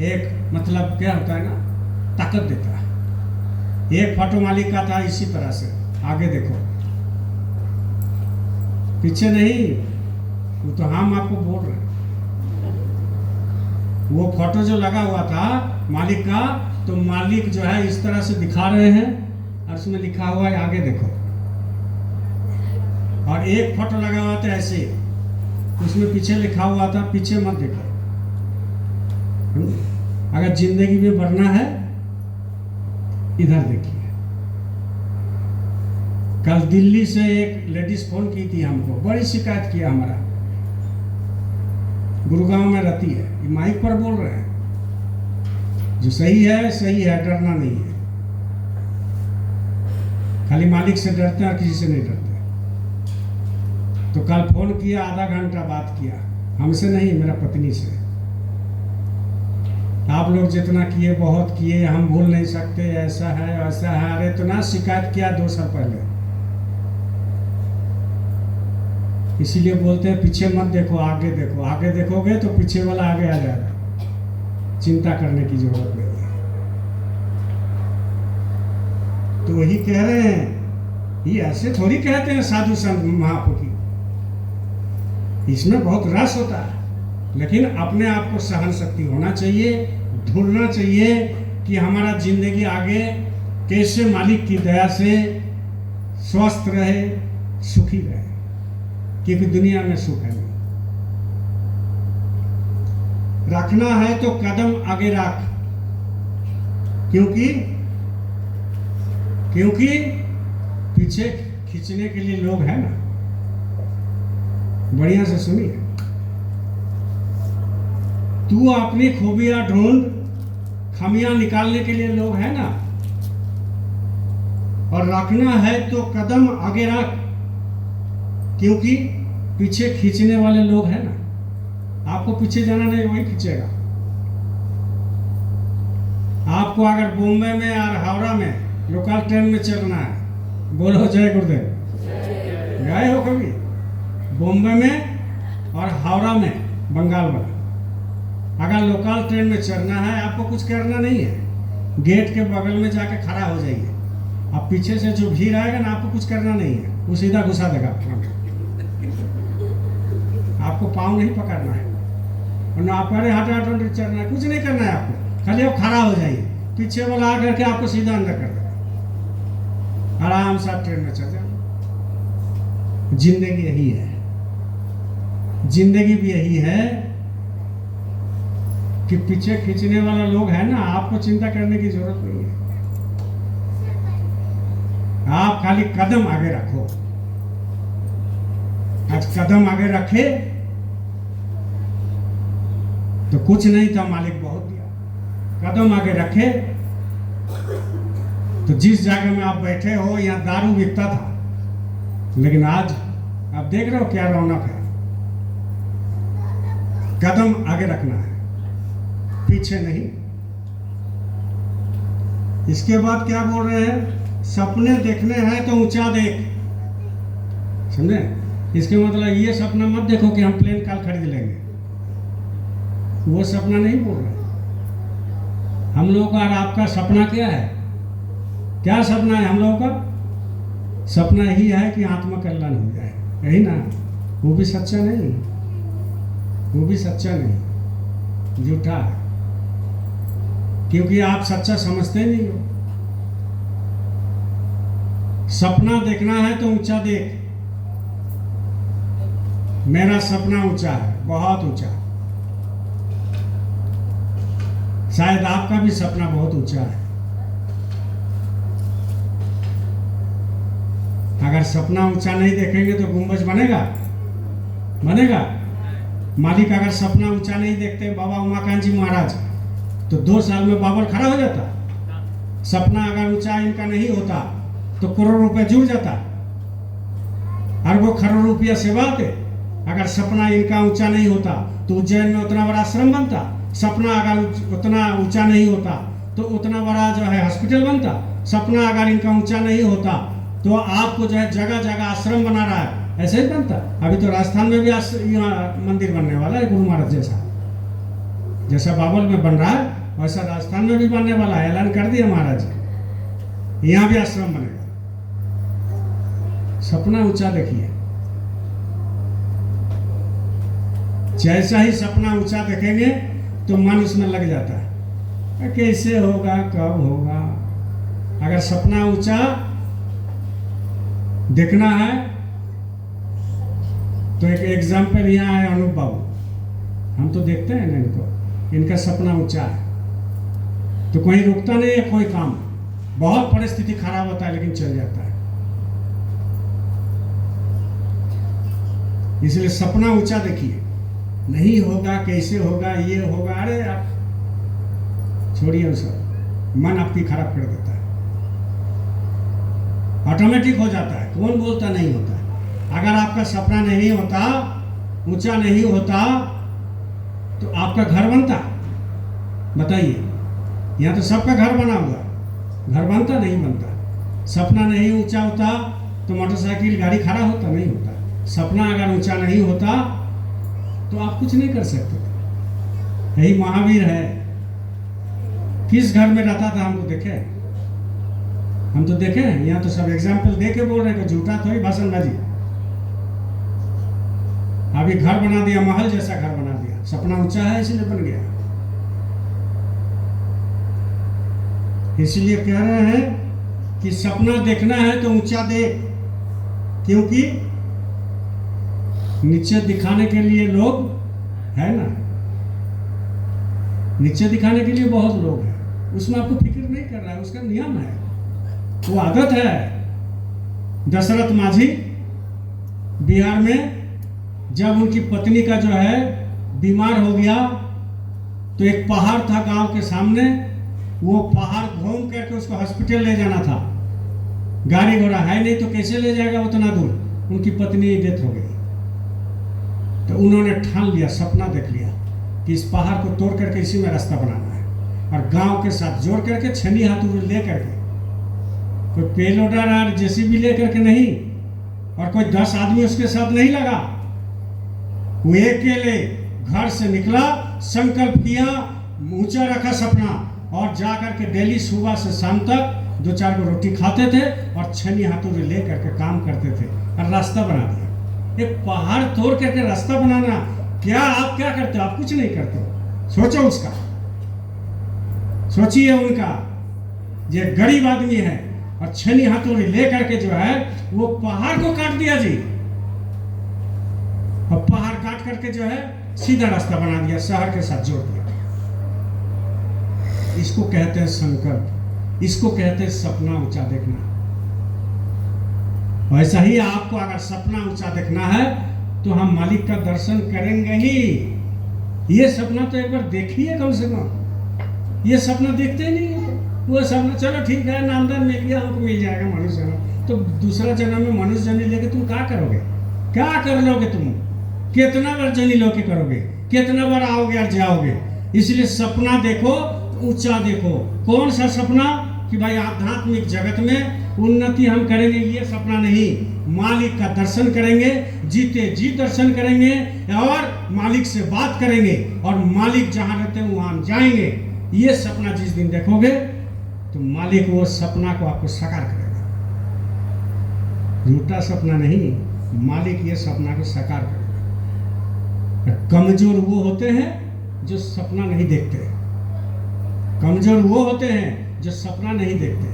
एक मतलब क्या होता है ना, ताकत देता है। एक फोटो मालिक का था इसी तरह से, आगे देखो, पीछे नहीं, वो तो हम आपको बोल रहे हैं। वो फोटो जो लगा हुआ था मालिक का, तो मालिक जो है इस तरह से दिखा रहे हैं और उसमें लिखा हुआ है आगे देखो। और एक फोटो लगा हुआ था ऐसे, उसमें पीछे लिखा हुआ था पीछे मत देखो। अगर जिंदगी में बढ़ना है इधर देखिए। कल दिल्ली से एक लेडीज फोन की थी हमको, बड़ी शिकायत किया हमारा, गुरुगांव में रहती है, ये माइक पर बोल रहे हैं। जो सही है, डरना नहीं है। खाली मालिक से डरते हैं और किसी से नहीं डरते। तो कल फोन किया, आधा घंटा बात किया, हमसे नहीं, मेरा पत्नी से। आप लोग जितना किए बहुत किए, हम भूल नहीं सकते, ऐसा है वैसा है। अरे तो ना शिकायत किया 2 साल पहले, इसीलिए बोलते हैं पीछे मत देखो, आगे देखो। आगे देखोगे तो पीछे वाला आगे आ जाएगा, चिंता करने की जरूरत नहीं है। तो वही कह रहे हैं, ये ऐसे थोड़ी कहते हैं साधु संत महापुरुष की, इसमें बहुत रस होता है। लेकिन अपने आप को सहन शक्ति होना चाहिए, ढूंढना चाहिए कि हमारा जिंदगी आगे कैसे मालिक की दया से स्वस्थ रहे, सुखी रहे, क्योंकि दुनिया में सुख है नहीं। रखना है तो कदम आगे रख, क्योंकि पीछे खींचने के लिए लोग हैं ना। बढ़िया से सुनिए, तू अपनी खूबियां ढूंढ, खामियां निकालने के लिए लोग हैं ना। और रखना है तो कदम आगे रख, क्योंकि पीछे खींचने वाले लोग हैं ना। आपको पीछे जाना नहीं, वही खींचेगा आपको। अगर बॉम्बे में और हावड़ा में लोकल ट्रेन में चलना है, बोलो जय गुरुदेव। गए हो कभी बॉम्बे में और हावड़ा में, बंगाल वाला? अगर लोकल ट्रेन में चढ़ना है, आपको कुछ करना नहीं है, गेट के बगल में जाके खड़ा हो जाइए। अब पीछे से जो भीड़ आएगा ना, आपको कुछ करना नहीं है, वो सीधा घुसा देगा। आपको पाँव नहीं पकड़ना है, और ना आप अरे हटा चढ़ना है, कुछ नहीं करना है आपको, खाली आप खड़ा हो जाइए। पीछे वाला आ करके आपको सीधा अंदर कर देगा, आराम से आप ट्रेन में चल जाए। जिंदगी यही है, जिंदगी भी यही है कि पीछे खींचने वाला लोग है ना, आपको चिंता करने की जरूरत नहीं है। आप खाली कदम आगे रखो। आज कदम आगे रखे तो कुछ नहीं था, मालिक बहुत दिया। कदम आगे रखे तो जिस जगह में आप बैठे हो यहाँ दारू बिकता था, लेकिन आज आप देख रहे हो क्या रौनक है। कदम आगे रखना है, पीछे नहीं। इसके बाद क्या बोल रहे हैं? सपने देखने हैं तो ऊंचा देख। समझे? इसके मतलब ये सपना मत देखो कि हम प्लेन कल खरीद लेंगे, वो सपना नहीं बोल रहे। हम लोगों का और आपका सपना क्या है? क्या सपना है हम लोगों का? सपना यही है कि आत्मा कल्याण हो जाए, यही ना? वो भी सच्चा नहीं, वो भी सच्चा नहीं, झूठा है, क्योंकि आप सच्चा समझते नहीं हो। सपना देखना है तो ऊंचा देख। मेरा सपना ऊंचा है, बहुत ऊंचा। शायद आपका भी सपना बहुत ऊंचा है। अगर सपना ऊंचा नहीं देखेंगे तो गुंबज बनेगा? बनेगा? मालिक अगर सपना ऊंचा नहीं देखते बाबा उमाकांत जी महाराज, तो 2 साल में बाबर खड़ा हो जाता। सपना अगर ऊंचा इनका नहीं होता तो करोड़ रुपए जुड़ जाता, अरबों खरबों रुपया सेवा आते। अगर सपना इनका ऊंचा नहीं होता तो उज्जैन में उतना बड़ा आश्रम बनता। सपना अगर उतना ऊंचा नहीं होता तो उतना बड़ा जो है हॉस्पिटल बनता। सपना अगर इनका ऊंचा नहीं होता तो आपको जो है जगह जगह आश्रम बना रहा है, ऐसे ही बनता। अभी तो राजस्थान में भी मंदिर बनने वाला है, गुरु महाराज जैसा बाबल में बन रहा है वैसा राजस्थान में भी बनने वाला है। ऐलान कर दिया महाराज, यहाँ भी आश्रम बनेगा। सपना ऊंचा देखिए। जैसा ही सपना ऊंचा देखेंगे तो मन उसमें लग जाता है, कैसे होगा, कब होगा। अगर सपना ऊंचा देखना है तो एक एग्जाम्पल यहाँ है, अनूप बाबू। हम तो देखते हैं ना इनको, इनका सपना ऊंचा है तो कहीं रुकता नहीं है कोई काम। बहुत परिस्थिति खराब होता है लेकिन चल जाता है। इसलिए सपना ऊंचा देखिए। नहीं होगा, कैसे होगा, ये होगा, अरे यार छोड़िए वो सब। मन आपकी खराब कर देता है, ऑटोमेटिक हो जाता है। कौन बोलता नहीं होता है। अगर आपका सपना नहीं होता, ऊंचा नहीं होता तो आपका घर बनता? बताइए, यहाँ तो सबका घर बना हुआ, घर बनता नहीं बनता। सपना नहीं ऊंचा होता तो मोटरसाइकिल गाड़ी खड़ा होता नहीं होता। सपना अगर ऊंचा नहीं होता तो आप कुछ नहीं कर सकते। यही महावीर है, किस घर में रहता था हमको देखे? हम तो देखे हैं। यहाँ तो सब एग्जाम्पल दे के बोल रहे हैं, झूठा थोड़ी भाषणबाजी। अभी घर बना दिया, महल जैसा घर बना दिया। सपना ऊंचा है इसलिए बन गया। इसलिए कह रहे हैं कि सपना देखना है तो ऊंचा देख, क्योंकि नीचे दिखाने के लिए लोग है ना, नीचे दिखाने के लिए बहुत लोग हैं। उसमें आपको फिक्र नहीं कर रहा है, उसका नियम है, वो आदत है। दशरथ माझी बिहार में जब उनकी पत्नी का जो है बीमार हो गया तो एक पहाड़ था गांव के सामने, वो पहाड़ घूम करके उसको हॉस्पिटल ले जाना था। गाड़ी घोड़ा है नहीं तो कैसे ले जाएगा उतना दूर। उनकी पत्नी की डेथ हो गई तो उन्होंने ठान लिया, सपना देख लिया कि इस पहाड़ को तोड़ करके इसी में रास्ता बनाना है, और गांव के साथ जोड़ करके छनी हाथों ले करके, कोई पेलोडर और जेसीबी ले करके नहीं, और कोई 10 आदमी उसके साथ नहीं लगा। वो अकेले घर से निकला, संकल्प किया, ऊंचा रखा सपना, और जाकर के डेली सुबह से शाम तक 2-4 को रोटी खाते थे और छनी हाथों ले करके काम करते थे और रास्ता बना दिया। एक पहाड़ तोड़ करके रास्ता बनाना, क्या आप क्या करते हो? आप कुछ नहीं करते हो। सोचो उसका, सोचिए उनका। ये गरीब आदमी है और छनी हाथों ले करके जो है वो पहाड़ को काट दिया जी, और पहाड़ काट करके जो है सीधा रास्ता बना दिया, शहर के साथ जोड़ दिया। इसको कहते हैं संकल्प, इसको कहते हैं सपना ऊंचा देखना। वैसा ही आपको अगर सपना ऊंचा देखना है तो हम मालिक का दर्शन करेंगे ही। ये सपना तो एक बार देखिए कम से कम। ये सपना देखते ही नहीं है। वो सपना चलो ठीक है, नामदान मिल गया, हमको मिल जाएगा मनुष्य जन्म, तो दूसरा जन्म में मनुष्य जन्म लेके तुम क्या करोगे? क्या कर लोगे तुम? कितना बार जनी लोके करोगे? कितना बार आओगे और जाओगे? इसलिए सपना देखो, ऊंचा देखो। कौन सा सपना? कि भाई आध्यात्मिक जगत में उन्नति हम करेंगे, ये सपना नहीं। मालिक का दर्शन करेंगे, जीते जी दर्शन करेंगे और मालिक से बात करेंगे और मालिक जहां रहते हैं वहां हम जाएंगे। ये सपना जिस दिन देखोगे तो मालिक वो सपना को आपको साकार करेगा। झूठा सपना नहीं, मालिक ये सपना को साकार करेगा। कमजोर वो होते हैं जो सपना नहीं देखते। कमजोर वो होते हैं जो सपना नहीं देखते,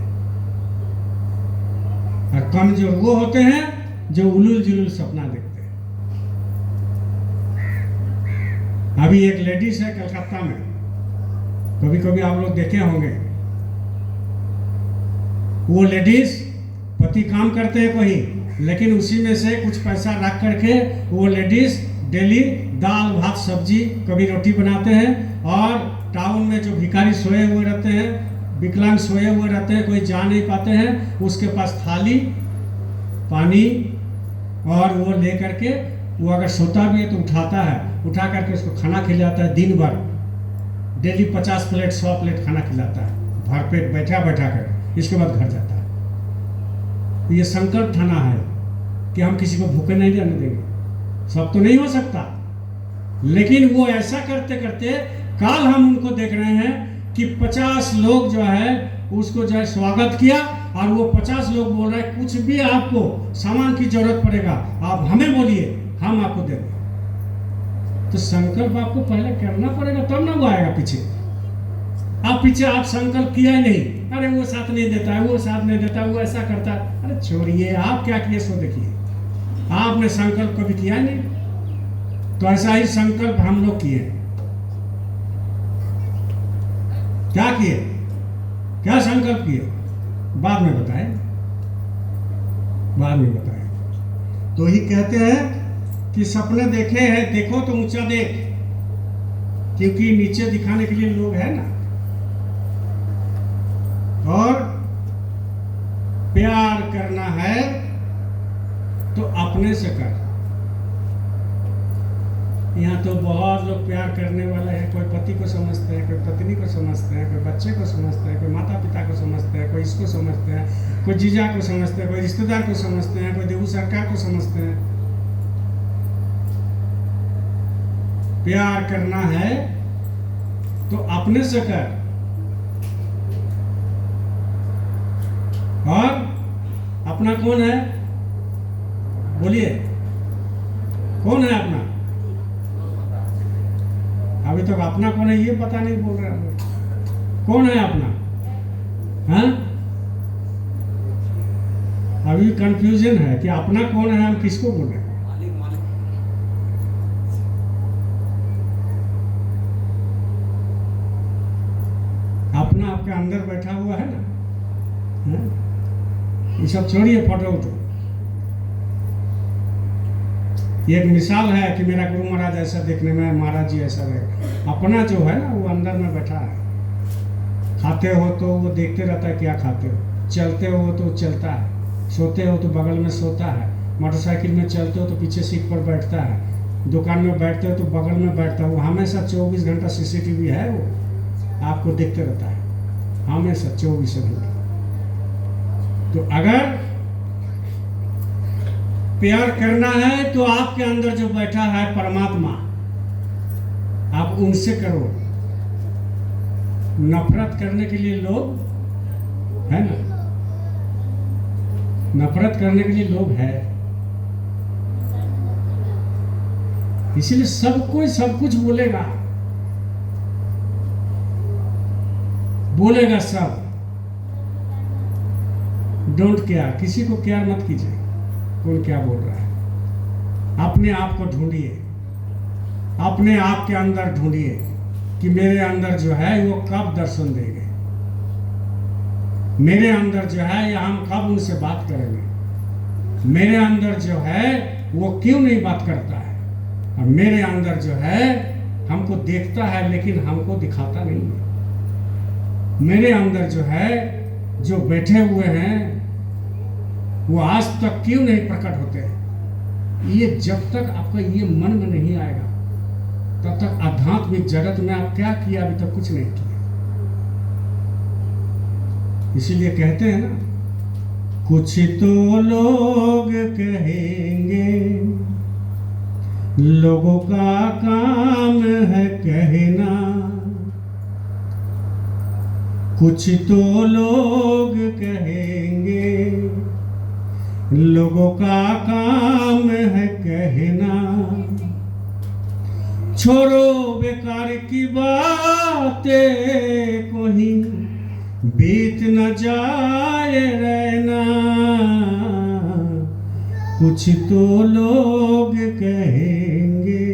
और कमजोर वो होते हैं जो उलूल जुलूल सपना देखते हैं। अभी एक लेडीज है कलकत्ता में, कभी कभी आप लोग देखे होंगे। वो लेडीज पति काम करते हैं कहीं, लेकिन उसी में से कुछ पैसा रख करके वो लेडीज डेली दाल भात सब्जी कभी रोटी बनाते हैं। और टाउन में जो भिखारी सोए हुए रहते हैं, विकलांग सोए हुए रहते हैं, कोई जा नहीं पाते हैं, उसके पास थाली पानी और वो ले करके, वो अगर सोता भी है तो उठाता है, उठा करके उसको खाना खिलाता है। दिन भर डेली 50 प्लेट 100 प्लेट खाना खिलाता है, भर पेट बैठा बैठा कर। इसके बाद घर जाता है। ये संकल्प ठाना है कि हम किसी को भूखे नहीं रहने देंगे। सब तो नहीं हो सकता, लेकिन वो ऐसा करते करते कल हम उनको देख रहे हैं कि 50 लोग जो है उसको जो है स्वागत किया, और वो 50 लोग बोल रहे हैं कुछ भी आपको सामान की जरूरत पड़ेगा आप हमें बोलिए, हम आपको देंगे। तो संकल्प आपको पहले करना पड़ेगा, तब ना वो आएगा पीछे। आप पीछे आप संकल्प किया ही नहीं, अरे वो साथ नहीं देता है, वो साथ नहीं देता है, वो ऐसा करता है। अरे छोड़िए, आप क्या किए सो देखिए। आपने संकल्प कभी किया ही नहीं। तो ऐसा ही संकल्प हम लोग किए। क्या किए? क्या संकल्प किए? बाद में बताएं, बाद में बताएं। तो ही कहते हैं कि सपने देखे हैं, देखो तो ऊंचा देख, क्योंकि नीचे दिखाने के लिए लोग हैं ना। और प्यार करना है तो अपने से कर। यहाँ तो बहुत लोग प्यार करने वाले हैं। कोई पति को समझते हैं, कोई पत्नी को समझते हैं, कोई बच्चे को समझते हैं, कोई माता पिता को समझते हैं, कोई इसको समझते हैं, कोई जीजा को समझते हैं, कोई रिश्तेदार को समझते हैं, कोई देवू सरकार को समझते हैं। प्यार करना है तो अपने से कर। और अपना कौन है? बोलिए, कौन है अपना? अभी तक अपना कौन है ये पता नहीं बोल रहे हैं। कौन है अपना? हाँ, अभी कंफ्यूजन है कि अपना कौन है, हम किसको बोल रहे हैं। अपना आपके अंदर बैठा हुआ है ना। ये सब छोड़िए, फोटो उठो। एक मिसाल है कि मेरा गुरु महाराज ऐसा देखने में, महाराज जी ऐसा रहे। अपना जो है ना वो अंदर में बैठा है। खाते हो तो वो देखते रहता है क्या खाते हो, चलते हो तो चलता है, सोते हो तो बगल में सोता है, मोटरसाइकिल में चलते हो तो पीछे सीट पर बैठता है, दुकान में बैठते हो तो बगल में बैठता है। वो हमेशा 24 घंटा CCTV है, वो आपको देखते रहता है हमेशा 24 घंटा। तो अगर प्यार करना है तो आपके अंदर जो बैठा है परमात्मा, आप उनसे करो। नफरत करने के लिए लोग है ना, नफरत करने के लिए लोग है। इसीलिए सब कोई सब कुछ बोलेगा, बोलेगा सब। डोंट केयर, किसी को केयर मत कीजिए कौन क्या बोल रहा है। अपने आप को ढूंढिए, अपने आप के अंदर ढूंढिए। कि मेरे अंदर जो है वो कब दर्शन देंगे, मेरे अंदर जो है या हम कब उनसे बात करेंगे, मेरे अंदर जो है वो क्यों नहीं बात करता है, और मेरे अंदर जो है हमको देखता है लेकिन हमको दिखाता नहीं है, मेरे अंदर जो है जो बैठे हुए हैं वो आज तक क्यों नहीं प्रकट होते हैं। ये जब तक आपका ये मन में नहीं आएगा तब तक आध्यात्मिक जगत में आप क्या किया, अभी तक कुछ नहीं किया। इसीलिए कहते हैं ना, कुछ तो लोग कहेंगे, लोगों का काम है कहना, कुछ तो लोग कहेंगे, लोगों का काम है कहना, छोड़ो बेकार की बातें, कोई बीत न जाए रहना, कुछ तो लोग कहेंगे।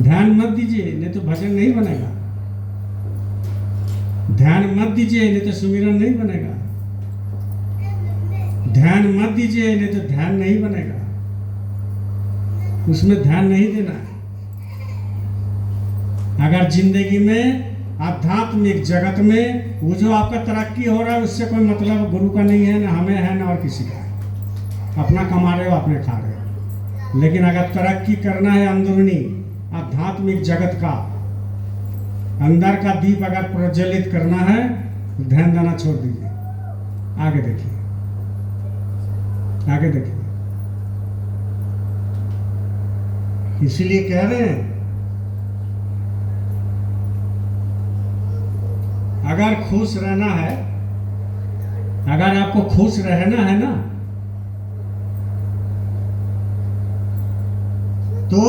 ध्यान मत दीजिए नहीं तो भजन नहीं बनेगा, ध्यान मत दीजिए नहीं तो सुमिरन नहीं बनेगा, ध्यान मत दीजिए नहीं तो ध्यान नहीं बनेगा, उसमें ध्यान नहीं देना है। अगर जिंदगी में आध्यात्मिक जगत में वो जो आपका तरक्की हो रहा है उससे कोई मतलब गुरु का नहीं है, ना हमें है ना और किसी का है, अपना कमा रहे हो अपने खा रहे हो। लेकिन अगर तरक्की करना है अंदरूनी आध्यात्मिक जगत का, अंदर का दीप अगर प्रज्वलित करना है तो ध्यान देना छोड़ दीजिए, आगे देखिए, आगे देखिए। इसीलिए कह रहे हैं अगर खुश रहना है, अगर आपको खुश रहना है ना, तो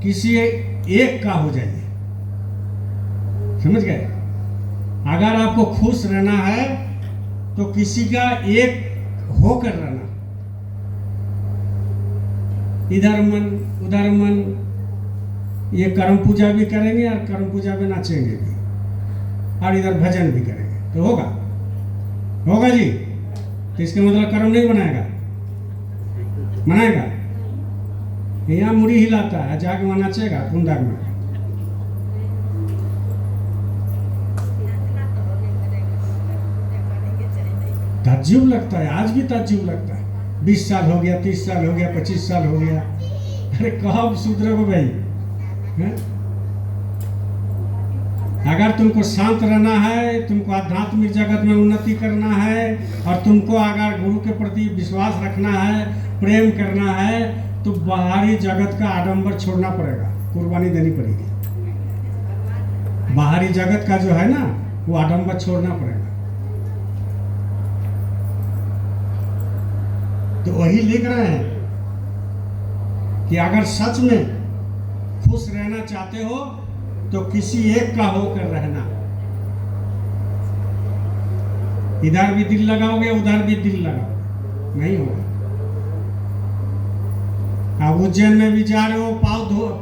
किसी एक का हो जाइए, समझ गए। अगर आपको खुश रहना है तो किसी का एक होकर रहना, इधर मन उधर मन, ये कर्म पूजा भी करेंगे और कर्म पूजा में नाचेंगे भी और इधर भजन भी करेंगे तो होगा, होगा जी। तो इसका मतलब कर्म नहीं बनाएगा, बनाएगा। यहाँ मुड़ी हिलाता है, जाके वहां नाचेगा कुंदाग में। ताज्जुब लगता है, आज भी ताज्जुब लगता है। 20 साल हो गया, 30 साल हो गया, 25 साल हो गया, अरे कब सुधरोगे भाई है? अगर तुमको शांत रहना है, तुमको आध्यात्मिक जगत में उन्नति करना है और तुमको अगर गुरु के प्रति विश्वास रखना है, प्रेम करना है, तो बाहरी जगत का आडंबर छोड़ना पड़ेगा, कुर्बानी देनी पड़ेगी। बाहरी जगत का जो है ना वो आडंबर छोड़ना पड़ेगा। तो वही लिख रहे हैं कि अगर सच में खुश रहना चाहते हो तो किसी एक का होकर रहना। इधर भी दिल लगाओगे उधर भी दिल लगाओगे, नहीं होगा। आप उज्जैन में भी जा रहे हो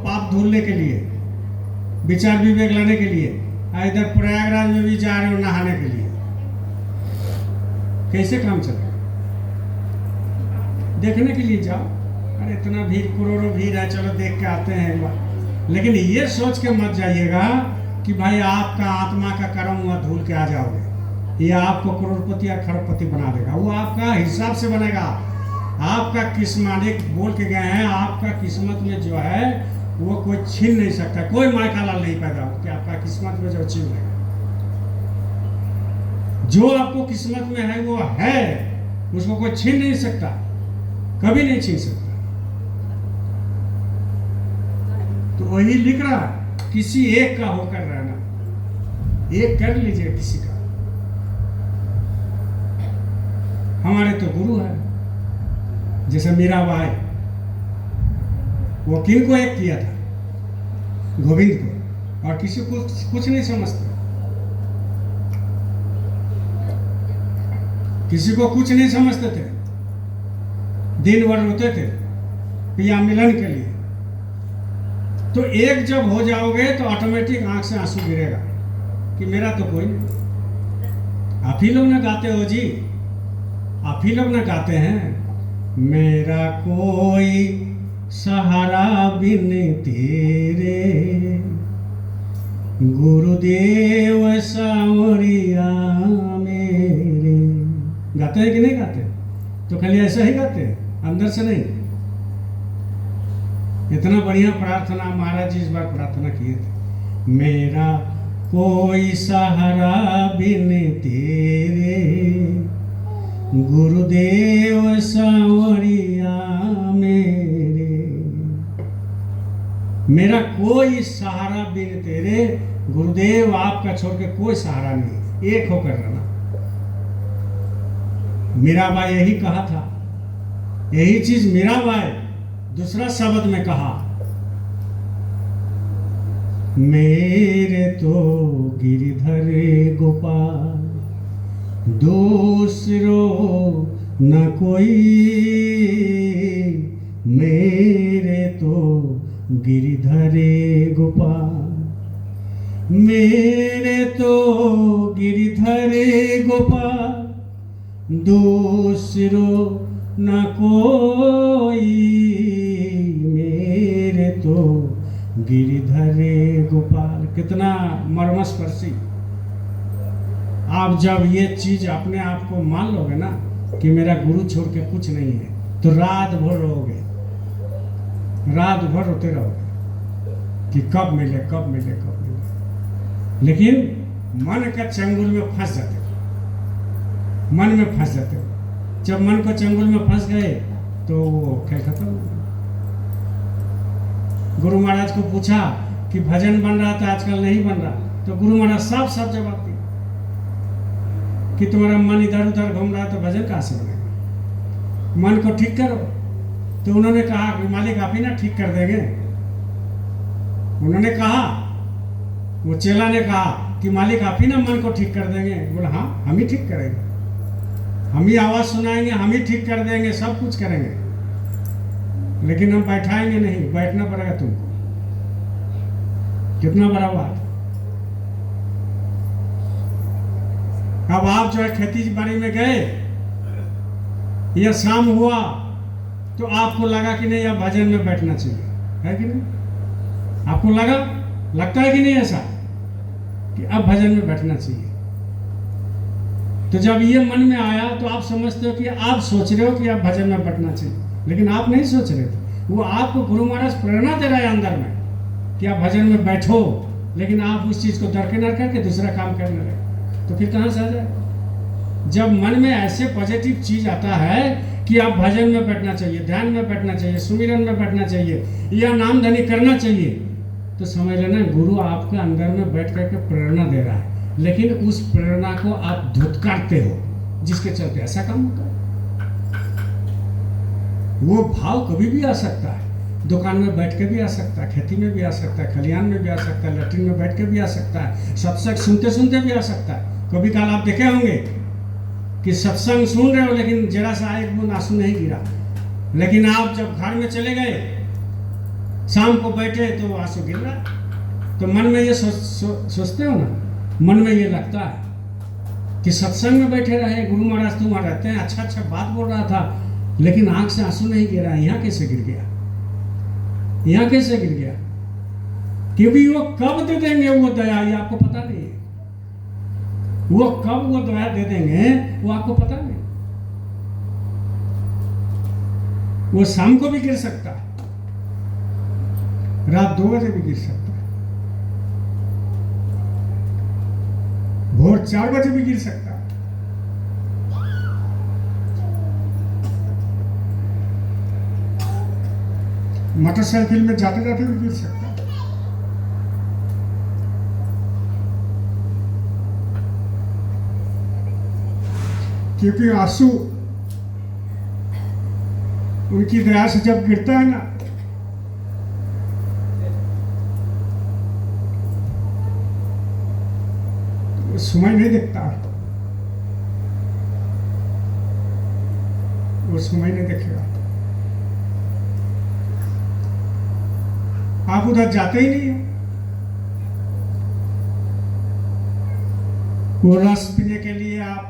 पाप धुलने के लिए, विचार विवेक लाने के लिए, इधर प्रयागराज में भी जा रहे हो नहाने के लिए, कैसे काम चलेगा? देखने के लिए जाओ, अरे इतना भीड़, करोड़ों भीड़ है, चलो देख के आते हैं। लेकिन ये सोच के मत जाइएगा कि भाई आपका आत्मा का कर्म हुआ धूल के आ जाओगे, ये आपको करोड़पति या खरबपति बना देगा। वो आपका हिसाब से बनेगा, आपका किस्मत, एक बोल के गए हैं, आपका किस्मत में जो है वो कोई छीन नहीं सकता, कोई मायका लाल नहीं पैदा हो कि आपका किस्मत में जो छीन लेगा। जो आपको किस्मत में है वो है, उसको कोई छीन नहीं सकता, कभी नहीं छीन सकता। तो वही लिख रहा, किसी एक का होकर रहना, एक कर लीजिए किसी का। हमारे तो गुरु है, जैसे मीराबाई, वो किन को एक किया था? गोविंद को, और किसी को कुछ नहीं समझते, किसी को कुछ नहीं समझते थे, दिन भर रोते थे पिया मिलन के लिए, तो एक जब हो जाओगे तो ऑटोमेटिक आंख से आंसू गिरेगा कि मेरा तो कोई नहीं। आप ही लोग ना गाते हो जी, आप ही लोग ना गाते हैं, मेरा कोई सहारा बिन तेरे, गुरुदेव सांवरिया मेरे। गाते हैं कि नहीं गाते? तो खाली ऐसा ही गाते हैं, अंदर से नहीं। इतना बढ़िया प्रार्थना महाराज जी इस बार प्रार्थना किए थे, मेरा कोई सहारा बिन तेरे, गुरुदेव सांवरिया मेरे। मेरा कोई सहारा बिन तेरे, गुरुदेव आपका छोड़ के कोई सहारा नहीं, एक होकर रहना। मीराबाई यही कहा था, यही चीज मीराबाई दूसरा शब्द में कहा, मेरे तो गिरधर गोपाल दूसरो न कोई, मेरे तो गिरधर गोपाल, मेरे तो गिरधर गोपाल दूसरो न कोई, मेरे तो गिरधर गोपाल। कितना मर्मस्पर्शी। आप जब ये चीज अपने आप को मान लोगे ना कि मेरा गुरु छोड़ के कुछ नहीं है, तो रात भर रोओगे, रात भर रोते रहोगे कि कब मिले कब मिले कब मिले। लेकिन मन का चंगुल में फंस जाते हो, मन में फंस जाते हो। जब मन को चंगुल में फंस गए तो वो खेल खत्म हो गया। गुरु महाराज को पूछा कि भजन बन रहा था, आजकल नहीं बन रहा, तो गुरु महाराज साफ साफ जवाब दिया कि तुम्हारा मन इधर उधर घूम रहा है तो भजन कहाँ से बनेगा, मन को ठीक करो। तो उन्होंने कहा कि मालिक आप ही ना ठीक कर देंगे। उन्होंने कहा, वो चेला ने कहा कि मालिक आप ही ना मन को ठीक कर देंगे। बोला हाँ हम ही ठीक करेंगे, हम ही आवाज सुनाएंगे, हम ही ठीक कर देंगे, सब कुछ करेंगे, लेकिन हम बैठाएंगे नहीं, बैठना पड़ेगा तुमको। कितना बड़ा बात। अब आप जो है खेती बाड़ी में गए, या शाम हुआ तो आपको लगा कि नहीं अब भजन में बैठना चाहिए, है कि नहीं? आपको लगता है कि नहीं ऐसा कि अब भजन में बैठना चाहिए? तो जब ये मन में आया तो आप समझते हो कि आप सोच रहे हो कि आप भजन में बैठना चाहिए, लेकिन आप नहीं सोच रहे थे। वो आपको गुरु महाराज प्रेरणा दे रहा है अंदर में कि आप भजन में बैठो, लेकिन आप उस चीज को दरकिनार करके दूसरा काम करने लगे, तो फिर कहाँ से आ जाए? जब मन में ऐसे पॉजिटिव चीज आता है कि आप भजन में बैठना चाहिए, ध्यान में बैठना चाहिए, सुमिरन में बैठना चाहिए, या नाम धनी करना चाहिए, तो समझ लेना गुरु आपके अंदर में बैठ करके प्रेरणा दे रहा है। लेकिन उस प्रेरणा को आप धुतकारते हो, जिसके चलते ऐसा काम होता है। वो भाव कभी भी आ सकता है, दुकान में बैठ के भी आ सकता है, खेती में भी आ सकता है, खलिहान में भी आ सकता है, लैट्रिन में बैठ के भी आ सकता है, सत्संग सुनते सुनते भी आ सकता है। कभी काल आप देखे होंगे कि सत्संग सुन रहे हो लेकिन जरा सा एक बूंद आंसू नहीं गिरा, लेकिन आप जब घर में चले गए, शाम को बैठे तो आंसू गिर रहा। तो मन में ये सोचते हो ना, मन में ये लगता है कि सत्संग में बैठे रहे, गुरु महाराज तुम वहां रहते हैं, अच्छा अच्छा बात बोल रहा था, लेकिन आंख से आंसू नहीं गिर रहा। यहाँ कैसे गिर गया? यहाँ कैसे गिर गया? क्योंकि वो कब दे देंगे वो दया, ये आपको पता नहीं है। वो कब वो दया दे देंगे वो आपको पता नहीं। वो शाम को भी गिर सकता है, रात 2 बजे भी गिर सकता है, भोर 4 बजे भी गिर सकता है। मोटरसाइकिल में जाते जाते भी गिर सकता है। क्योंकि आंसू उनकी दया से जब गिरता है ना, तो समय नहीं देखता, वो समय नहीं देखेगा। आप उधर जाते ही नहीं है। वो रस पीने के लिए आप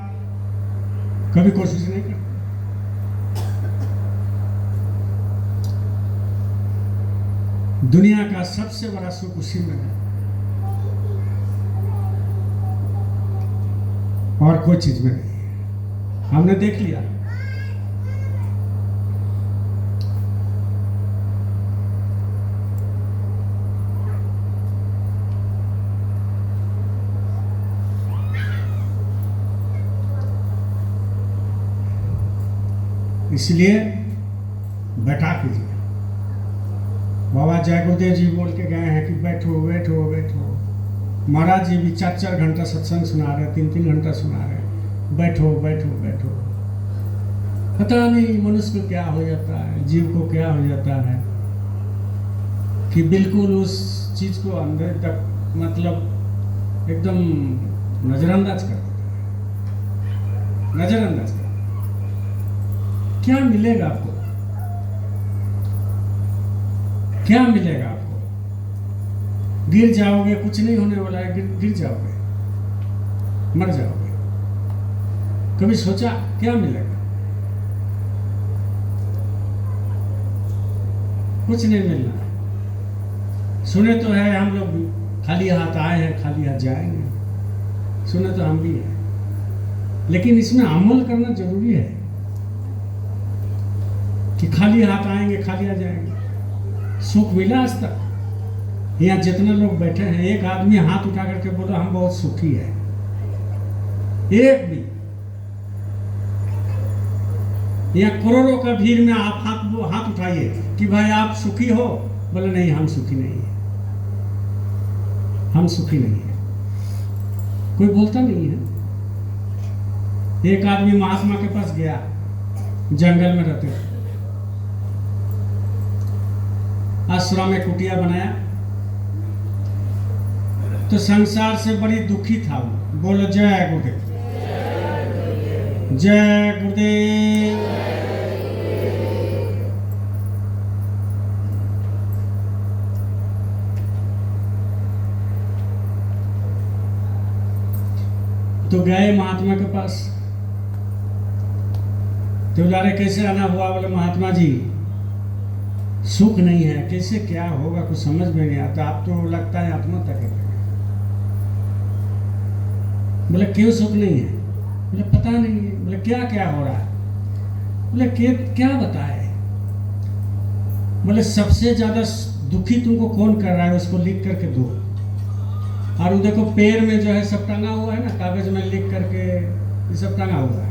कभी कोशिश नहीं करते। दुनिया का सबसे बड़ा सुख उसी में है, और कोई चीज में नहीं है। हमने देख लिया। इसलिए बैठा कीजिए। बाबा जय गुरुदेव जी बोल के गए हैं कि बैठो बैठो बैठो। महाराज जी भी 4-4 घंटा सत्संग सुना रहे, 3-3 घंटा सुना रहे, बैठो बैठो बैठो। पता नहीं मनुष्य को क्या हो जाता है, जीव को क्या हो जाता है कि बिल्कुल उस चीज को अंदर तक मतलब एकदम नजरअंदाज कर देता है। नजरअंदाज कर क्या मिलेगा आपको? क्या मिलेगा आपको? गिर जाओगे, कुछ नहीं होने वाला है। गिर जाओगे, मर जाओगे। कभी सोचा क्या मिलेगा? कुछ नहीं मिलना। सुने तो है हम लोग खाली हाथ आए हैं, खाली हाथ जाएंगे, सुने तो हम भी हैं, लेकिन इसमें अमल करना जरूरी है कि खाली हाथ आएंगे, खाली हाथ जाएंगे। सुख मिला आज तक? यहाँ जितने लोग बैठे हैं, एक आदमी हाथ उठा करके बोला हम बहुत सुखी है? एक भी? यहाँ करोड़ों का भीड़ में आप हाथ उठाइए कि भाई आप सुखी हो। बोले नहीं, हम सुखी नहीं है, हम सुखी नहीं है। कोई बोलता नहीं है। एक आदमी महात्मा के पास गया, जंगल में रहते थे, आश्रम में कुटिया बनाया, तो संसार से बड़ी दुखी था वो। बोलो जय गुरुदेव, जय गुरुदेव। तो गए महात्मा के पास, तो बोला रे कैसे आना हुआ? बोले महात्मा जी सुख नहीं है, कैसे क्या होगा कुछ समझ में नहीं आता, आप तो लगता है आत्महत्या कर रहे हैं। बोले क्यों सुख नहीं है? बोले पता नहीं है। बोले क्या क्या हो रहा है? बोले क्या बताए? बोले सबसे ज्यादा दुखी तुमको कौन कर रहा है, उसको लिख करके दो। और वो देखो पैर में जो है सब टंगा हुआ है ना, कागज में लिख करके ये सब टंगा हुआ है,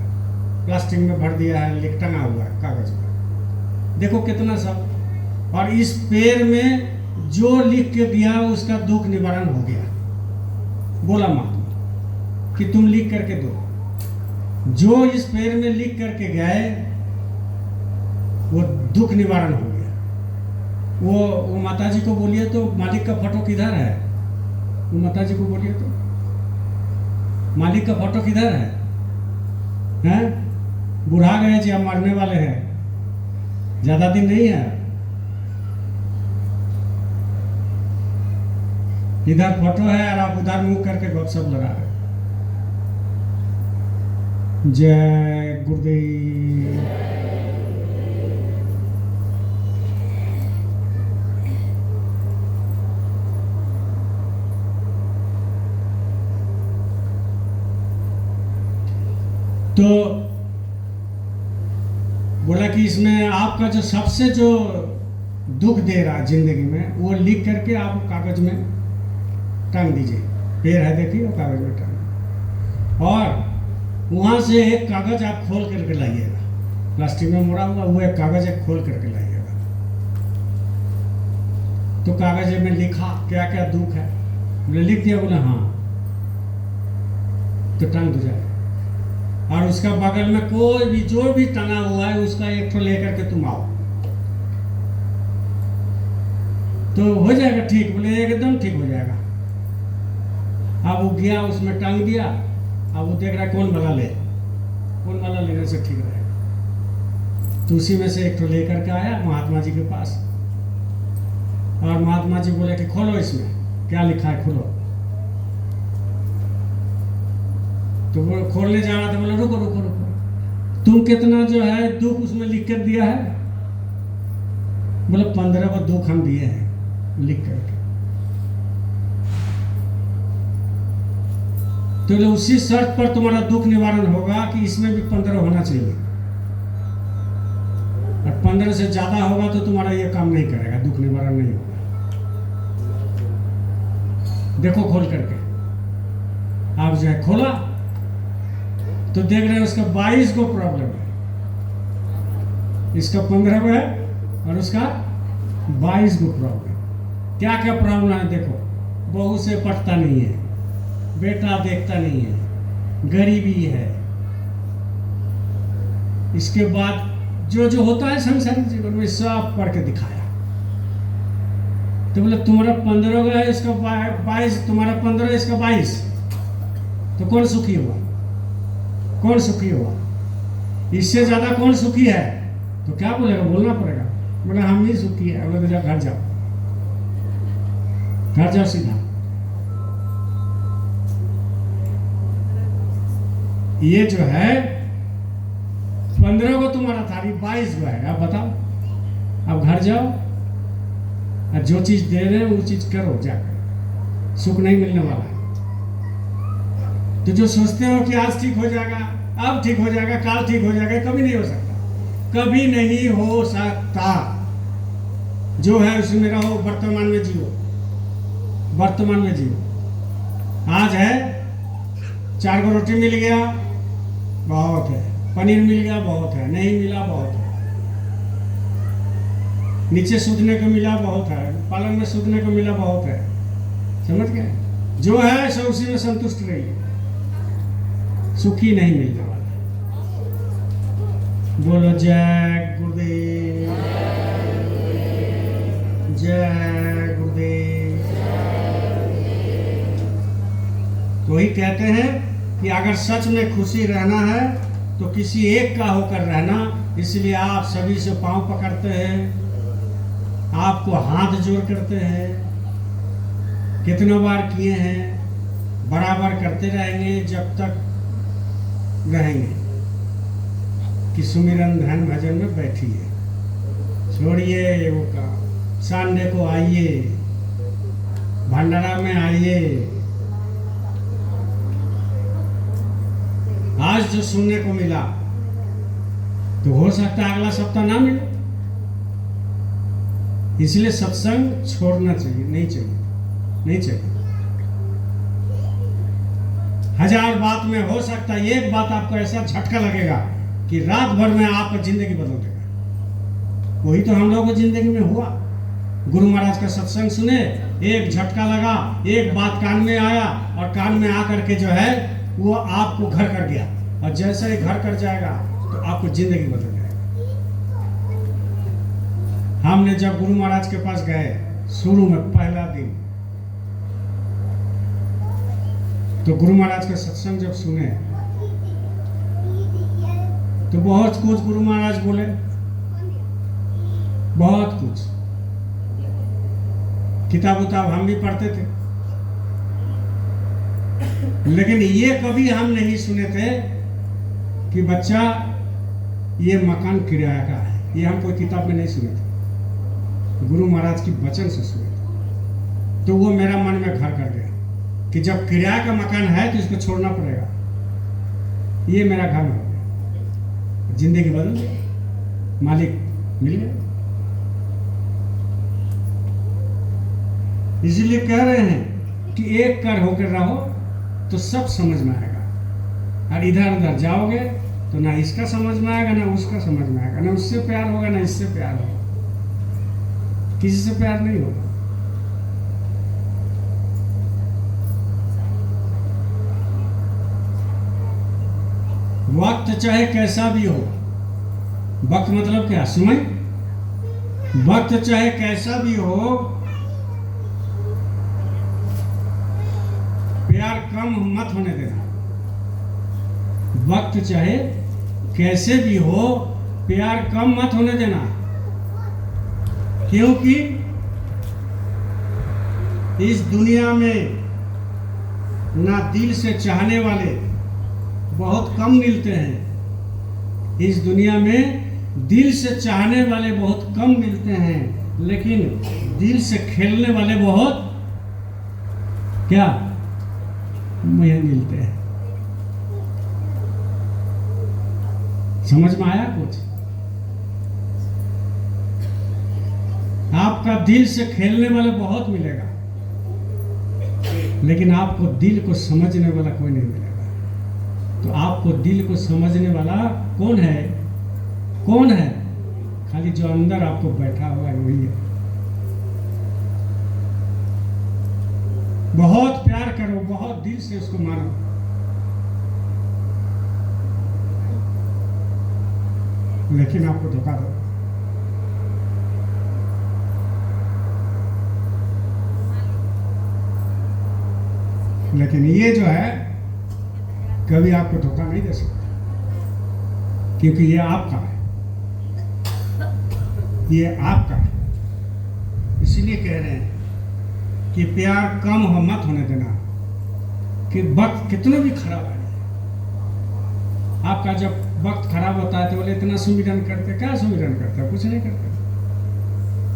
प्लास्टिक में भर दिया है, लिख टंगा हुआ है कागज में, देखो कितना सब। और इस पैर में जो लिख के दिया उसका दुख निवारण हो गया। बोला महात्मा कि तुम लिख करके दो। जो इस पैर में लिख करके गए वो दुख निवारण हो गया। वो माताजी को बोलिए तो मालिक का फोटो किधर है? वो माताजी को बोलिए तो मालिक का फोटो किधर है? हैं? बुढ़ा गए जी, हम मरने वाले हैं, ज्यादा दिन नहीं है। इधर फोटो है और आप उधर मुंह करके गपशप लगा रहे। जय गुरुदेव। तो बोला कि इसमें आपका जो सबसे जो दुख दे रहा है जिंदगी में, वो लिख करके आप कागज में टांग दीजिए। पैर है देखिए, वो कागज में टांग, और वहां से एक कागज आप खोल करके लाइएगा, प्लास्टिक में मोड़ा हुआ वो एक कागज एक खोल करके लाइएगा। तो कागज में लिखा क्या क्या दुख है, बोले लिख दिया? बोले हाँ। तो टांग दो जाए, और उसका बगल में कोई भी जो भी टंगा हुआ है उसका एक ठो लेकर के तुम आओ, तो हो जाएगा ठीक। बोले एकदम ठीक हो जाएगा। अब वो गया, उसमें टांग दिया, अब वो देख रहा है कौन वाला ले, कौन वाला लेने से ठीक रहेगा। तो उसी में से एक ठो लेकर के आया महात्मा जी के पास। और महात्मा जी बोले कि खोलो इसमें क्या लिखा है, खोलो। तो वो खोलने जा रहा था, बोले रुको रुको रुको, तुम कितना जो है दुख उसमें लिख कर दिया है? बोले 15 को दुख हम दिए हैं लिख करके। तो उसी शर्त पर तुम्हारा दुख निवारण होगा कि इसमें भी 15 होना चाहिए, और 15 से ज्यादा होगा तो तुम्हारा ये काम नहीं करेगा, दुख निवारण नहीं होगा। देखो खोल करके, आप जो है खोला तो देख रहे हैं उसका 22 को प्रॉब्लम है, इसका 15 को है और उसका 22 को प्रॉब्लम। क्या क्या प्रॉब्लम है देखो, बहू से पटता नहीं है, बेटा देखता नहीं है, गरीबी है, इसके बाद जो जो होता है संसारिक जीवन में सब पढ़ के दिखाया। तो बोले तुम्हारा 15 का है, इसका 22, तुम्हारा 15 इसका 22, तो कौन सुखी हुआ? कौन सुखी हुआ? इससे ज्यादा कौन सुखी है? तो क्या बोलेगा, बोलना पड़ेगा, बोले हम ही सुखी है। बोले तो घर जाओ, घर जाओ सीधा। ये जो है 15 को तुम्हारा था, 22 को है। अब बताओ, अब घर जाओ और जो चीज दे रहे हैं वो चीज करो जाकर, सुख नहीं मिलने वाला है। तो जो सोचते हो कि आज ठीक हो जाएगा, अब ठीक हो जाएगा, काल ठीक हो जाएगा, कभी नहीं हो सकता, कभी नहीं हो सकता। जो है उसमें रहो, वर्तमान में जियो, वर्तमान में जियो। आज है 4 को रोटी मिल गया बहुत है, पनीर मिल गया बहुत है, नहीं मिला बहुत है, नीचे सूतने को मिला बहुत है, पलंग में सूतने को मिला बहुत है, समझ गए? जो है सब उसी में संतुष्ट रहिए, सुखी नहीं मिलने वाला। बोलो जय गुरुदेव, जय गुरुदेव। तो ही कहते हैं कि अगर सच में खुशी रहना है तो किसी एक का होकर रहना। इसलिए आप सभी से पांव पकड़ते हैं, आपको हाथ जोड़ करते हैं, कितना बार किए हैं, बराबर करते रहेंगे जब तक रहेंगे कि सुमिरन ध्यान भजन में बैठिए, छोड़िए वो का। संडे को आइए, भंडारा में आइए। आज जो सुनने को मिला तो हो सकता है अगला सप्ताह ना मिले, इसलिए सत्संग छोड़ना चाहिए, नहीं चाहिए, नहीं चाहिए। 1000 बात में हो सकता है एक बात आपको ऐसा झटका लगेगा कि रात भर में आपका जिंदगी बदल देगा। वही तो हम लोगों को जिंदगी में हुआ। गुरु महाराज का सत्संग सुने, एक झटका लगा, एक बात कान में आया और कान में आकर के जो है वो आपको घर कर गया, और जैसे ही घर कर जाएगा तो आपको जिंदगी बदल जाएगा। हमने जब गुरु महाराज के पास गए शुरू में पहला दिन, तो गुरु महाराज का सत्संग जब सुने तो बहुत कुछ गुरु महाराज बोले, बहुत कुछ। किताब उताब हम भी पढ़ते थे, लेकिन ये कभी हम नहीं सुने थे कि बच्चा ये मकान किराया का है। ये हम कोई किताब में नहीं सुने थे, गुरु महाराज की वचन से सुने थे। तो वो मेरा मन में घर कर गया कि जब किराया का मकान है तो इसको छोड़ना पड़ेगा। ये मेरा घर हो गया, जिंदगी बदल गई, मालिक मिल गया। इसलिए कह रहे हैं कि एक कर होकर रहो तो सब समझ में आएगा, और इधर उधर जाओगे तो ना इसका समझ में आएगा ना उसका समझ में आएगा, ना उससे प्यार होगा ना इससे प्यार होगा, किसी से प्यार नहीं होगा। वक्त चाहे कैसा भी हो, वक्त मतलब क्या, समय। वक्त चाहे कैसा भी हो, प्यार कम मत होने देना। वक्त चाहे कैसे भी हो, प्यार कम मत होने देना, क्योंकि
इस दुनिया में ना दिल से चाहने वाले बहुत कम मिलते हैं। इस दुनिया में दिल से चाहने वाले बहुत कम मिलते हैं, लेकिन दिल से खेलने वाले बहुत क्या मिलते हैं। समझ में आया कुछ? आपका दिल से खेलने वाले बहुत मिलेगा, लेकिन आपको दिल को समझने वाला कोई नहीं मिलेगा। तो आपको दिल को समझने वाला कौन है? कौन है? खाली जो अंदर आपको बैठा हुआ है वही है। बहुत प्यार करो, बहुत दिल से उसको मानो, लेकिन आपको धोखा दो। लेकिन ये जो है कभी आपको धोखा नहीं दे सकता, क्योंकि ये आपका है, ये आपका है। इसीलिए कह रहे हैं कि प्यार कम हो मत होने देना, कि वक्त कितना भी खराब है। आपका जब वक्त खराब होता है तो बोले इतना सुमिरन करते, क्या सुमिरन करते? कुछ नहीं करते।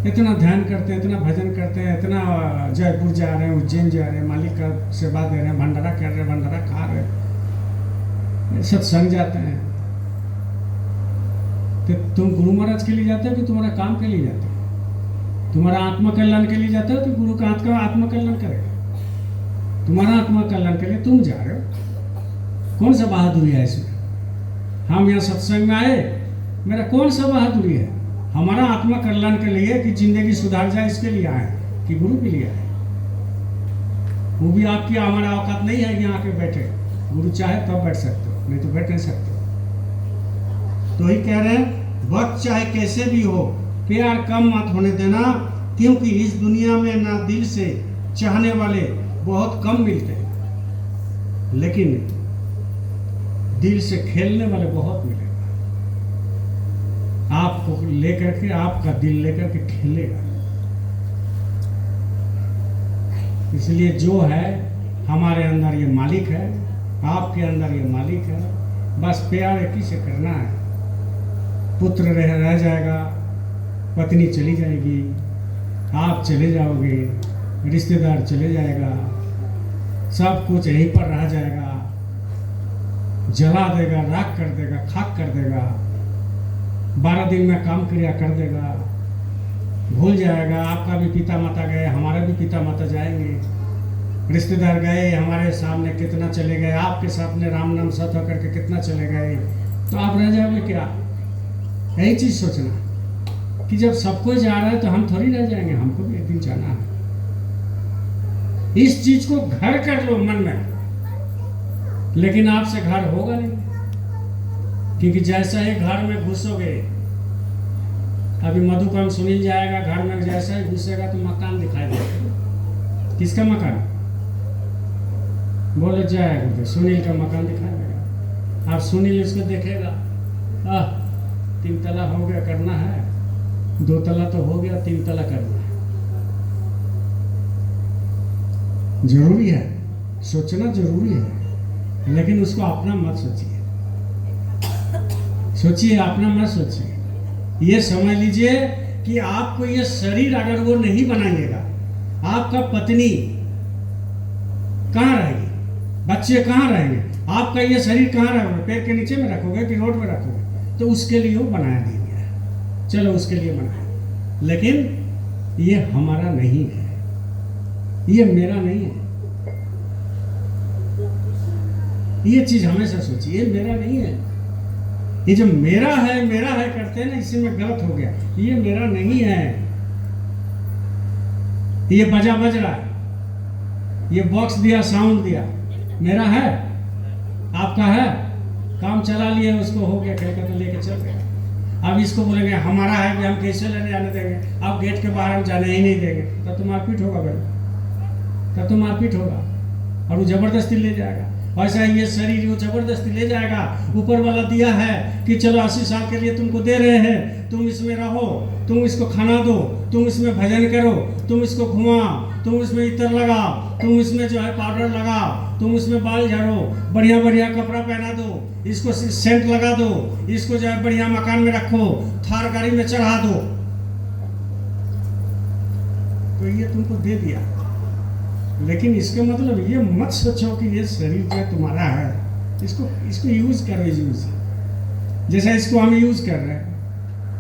इतना ध्यान करते हैं, इतना भजन करते हैं, इतना जयपुर जा रहे हैं, उज्जैन जा रहे हैं, मालिक का सेवा दे रहे हैं, भंडारा कर रहे हैं, भंडारा खा रहे हैं, सत्संग जाते हैं। तो तुम गुरु महाराज के लिए जाते हो कि तुम्हारा काम के लिए जाते हो? तुम्हारा आत्मा कल्याण के लिए जाते हो तो गुरु का आत्मा कल्याण करेगा। तुम्हारा आत्मा कल्याण के लिए तुम जा रहे हो। कौन सा बहादुरी है इसमें? हम यहाँ सत्संग में आए, मेरा कौन सा बहादुरी है? हमारा आत्मा कल्याण के लिए कि जिंदगी सुधार जाए, इसके लिए आए कि गुरु के लिए आए? वो भी आपकी, हमारा औकात नहीं है यहाँ आके बैठे। गुरु चाहे तब बैठ सकते हो, नहीं तो बैठ नहीं सकते। तो ही कह रहे हैं वक्त चाहे कैसे भी हो, प्यार कम मत होने देना, क्योंकि इस दुनिया में ना दिल से चाहने वाले बहुत कम मिलते हैं, लेकिन दिल से खेलने वाले बहुत मिलेगा। आपको लेकर के, आपका दिल लेकर के खेलेगा। इसलिए जो है हमारे अंदर ये मालिक है, आपके अंदर ये मालिक है। बस प्यार एक ही से करना है। पुत्र रह जाएगा, पत्नी चली जाएगी, आप चले जाओगे, रिश्तेदार चले जाएगा, सब कुछ यहीं पर रह जाएगा, जला देगा, राख कर देगा, खाक कर देगा, 12 दिन में काम क्रिया कर देगा, भूल जाएगा। आपका भी पिता माता गए, हमारे भी पिता माता जाएंगे, रिश्तेदार गए, हमारे सामने कितना चले गए, आपके सामने राम नाम सत होकर के कितना चले गए, तो आप रह जाओगे क्या? यही चीज सोचना कि जब सब कोई जा रहा है तो हम थोड़ी रह जाएंगे, हमको भी एक दिन जाना है। इस चीज को घर कर लो मन में, लेकिन आपसे घर होगा नहीं, क्योंकि जैसा ही घर में घुसोगे, अभी मधुकम सुनील जाएगा घर में, जैसा ही घुसेगा तो मकान दिखाई देगा। किसका मकान? बोले जाएगा तो सुनील का मकान दिखाई देगा। आप सुनील इसको देखेगा, 3 तला हो गया, करना है, 2 तला तो हो गया, 3 तला करना है। जरूरी है, सोचना जरूरी है, लेकिन उसको अपना मत सोचिए। सोचिए, अपना मत सोचिए। ये समझ लीजिए कि आपको ये शरीर अगर वो नहीं बनाइएगा, आपका पत्नी कहाँ रहेगी, बच्चे कहाँ रहेंगे, आपका ये शरीर कहाँ रखोगे? पैर के नीचे में रखोगे कि रोड में रखोगे? तो उसके लिए वो बनाया नहीं गया है। चलो उसके लिए बनाया, लेकिन ये हमारा नहीं है, ये मेरा नहीं है। ये चीज हमेशा सोचिए, ये मेरा नहीं है। ये जो मेरा है करते हैं ना, इसी में गलत हो गया। ये मेरा नहीं है। ये बजा बज रहा है, ये बॉक्स दिया, साउंड दिया, मेरा है, आपका है, काम चला लिए, उसको हो गया, कलकत्ता लेके चल गए। अब इसको बोलेंगे हमारा है कि हम कैसे लेने जाने देंगे, अब गेट के बाहर हम जाने ही नहीं देंगे, तब तो मारपीट होगा भाई, तब तो मारपीट होगा, और वो जबरदस्ती ले जाएगा। ऐसा ये शरीर वो जबरदस्ती ले जाएगा। ऊपर वाला दिया है कि चलो 80 साल के लिए तुमको दे रहे हैं, तुम इसमें रहो, तुम इसको खाना दो, तुम इसमें भजन करो, तुम इसको घुमाओ, तुम इसमें इत्र लगाओ, तुम इसमें जो है पाउडर लगाओ, तुम इसमें बाल झाड़ो, बढ़िया बढ़िया कपड़ा पहना दो, इसको सेंट लगा दो, इसको जो है बढ़िया मकान में रखो, थार गाड़ी में चढ़ा दो। तो ये तुमको दे दिया, लेकिन इसका मतलब ये मत सोचो कि ये शरीर जो तुम्हारा है, इसको यूज करो। यूज जैसा इसको हम यूज कर रहे हैं,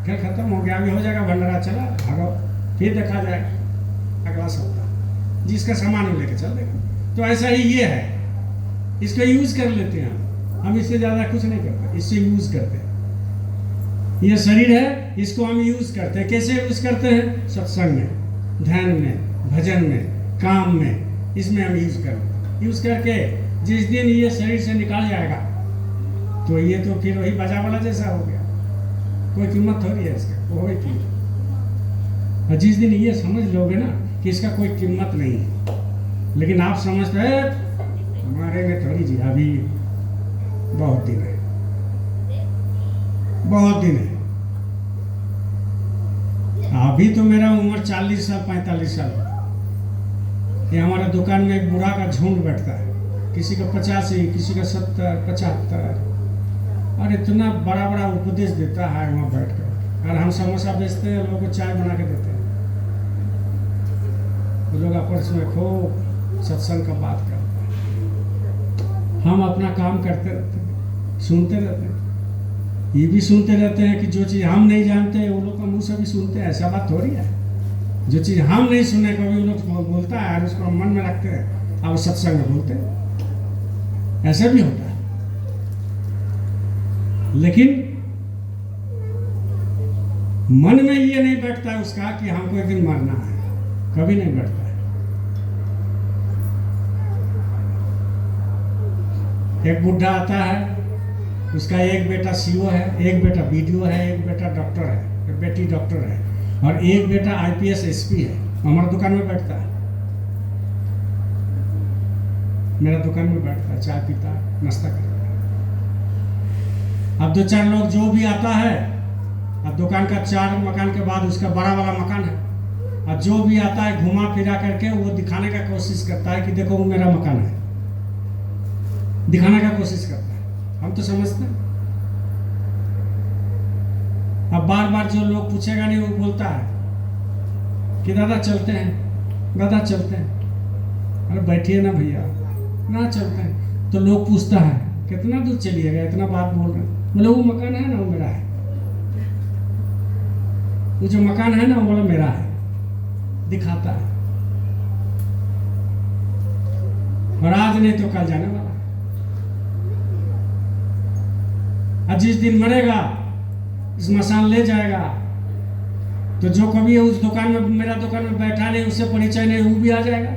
क्या खत्म हो गया, अभी हो जाएगा भंडारा, चला भागो, फिर देखा जाएगा अगला सप्ताह, जिसका सामान वो लेके चल देगा। तो ऐसा ही ये है, इसको यूज कर लेते हैं हम इससे ज्यादा कुछ नहीं करते, इससे यूज करते हैं। ये शरीर है, इसको हम यूज करते हैं। कैसे यूज करते हैं? सत्संग में, ध्यान में, भजन में, काम में, इसमें हम यूज करते। यूज करके जिस दिन ये शरीर से निकाल जाएगा तो ये तो फिर वही बाजा वाला जैसा हो गया, कोई कीमत थोड़ी है इसका, वो ही कीमत। और जिस दिन ये समझ लोगे ना कि इसका कोई कीमत नहीं है, लेकिन आप समझते हैं हमारे में थोड़ी जी, अभी बहुत दिन है, बहुत दिन है। अभी तो मेरा उम्र 40 साल 45 साल। ये हमारे दुकान में एक बूढ़ा का झुंड बैठता है, किसी का 85, किसी का 70, 75, और इतना बड़ा बड़ा उपदेश देता है वहाँ बैठ कर। और हम समोसा बेचते हैं, लोगों को चाय बना के देते हैं, वो लोग आपस में खूब सत्संग का बात करते हैं। हम अपना काम करते रहते हैं, सुनते रहते हैं। ये भी सुनते रहते हैं कि जो चीज़ हम नहीं जानते वो लोग का मुँह से भी सुनते हैं, ऐसा बात थोड़ी है। जो चीज़ हम नहीं सुने कभी वो लोग बोलता है और उसको हम मन में रखते हैं, अब सत्संग में बोलते हैं, ऐसा भी होता है। लेकिन मन में ये नहीं बैठता है उसका कि हमको एक दिन मरना है, कभी नहीं बैठता है। एक बुढ़ा आता है, उसका एक बेटा सीओ है, एक बेटा बीडीओ है, एक बेटा डॉक्टर है, एक बेटी डॉक्टर है, और एक बेटा आईपीएस एसपी है। हमारा दुकान में बैठता है, मेरा दुकान में बैठता है, चाय पीता है, नाश्ता करता है। अब 2-4 लोग जो भी आता है, अब दुकान का 4 मकान के बाद उसका बड़ा वाला मकान है, अब जो भी आता है घुमा फिरा करके वो दिखाने का कोशिश करता है कि देखो वो मेरा मकान है, दिखाने का कोशिश करता है। हम तो समझते हैं। अब बार बार जो लोग पूछेगा नहीं, वो बोलता है कि दादा चलते हैं, दादा चलते हैं। अरे बैठिए ना भैया, ना चलते हैं। तो लोग पूछता है कितना दूर चलिएगा, इतना बात बोल रहे हैं। बोले वो मकान है ना, वो मेरा है, वो जो मकान है ना वो बोला मेरा है, दिखाता है। और आज नहीं तो कल जाने वाला। आज जिस दिन मरेगा स्मशान ले जाएगा, तो जो कभी उस दुकान में, मेरा दुकान में बैठा नहीं, उससे परिचय नहीं, वो भी आ जाएगा।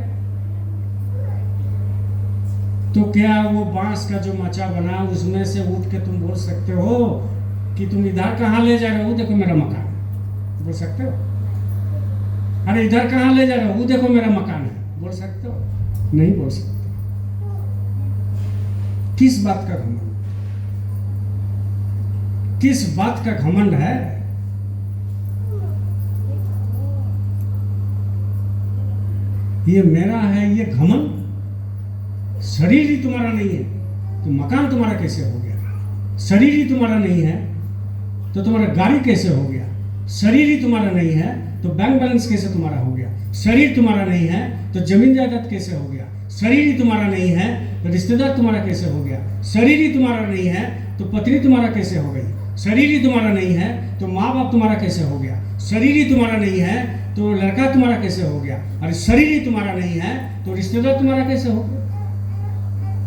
तो क्या वो बांस का जो मचा बना उसमें से उठ के तुम बोल सकते हो कि तुम इधर कहाँ ले जा रहे हो, देखो मेरा मकान है, बोल सकते हो? अरे इधर कहाँ ले जा रहे हो, वो देखो मेरा मकान है, बोल सकते हो? नहीं बोल सकते। किस बात का घमंड, किस बात का घमंड है? ये मेरा है, ये घमंड। शरीर ही तुम्हारा नहीं है तो मकान तुम्हारा कैसे हो गया? शरीर ही तुम्हारा नहीं है तो तुम्हारा गाड़ी कैसे हो गया? शरीर ही तुम्हारा नहीं है तो बैंक बैलेंस कैसे तुम्हारा हो गया? शरीर तुम्हारा नहीं है तो जमीन जायदाद कैसे हो गया? शरीर ही तुम्हारा नहीं है तो रिश्तेदार तुम्हारा कैसे हो गया? शरीर ही तुम्हारा नहीं है तो पत्नी तुम्हारा कैसे हो गई? शरीर ही तुम्हारा नहीं है तो माँ बाप तुम्हारा कैसे हो गया? शरीर ही तुम्हारा नहीं है तो लड़का तुम्हारा कैसे हो गया? अरे शरीर ही तुम्हारा नहीं है तो रिश्तेदार तुम्हारा कैसे हो गया?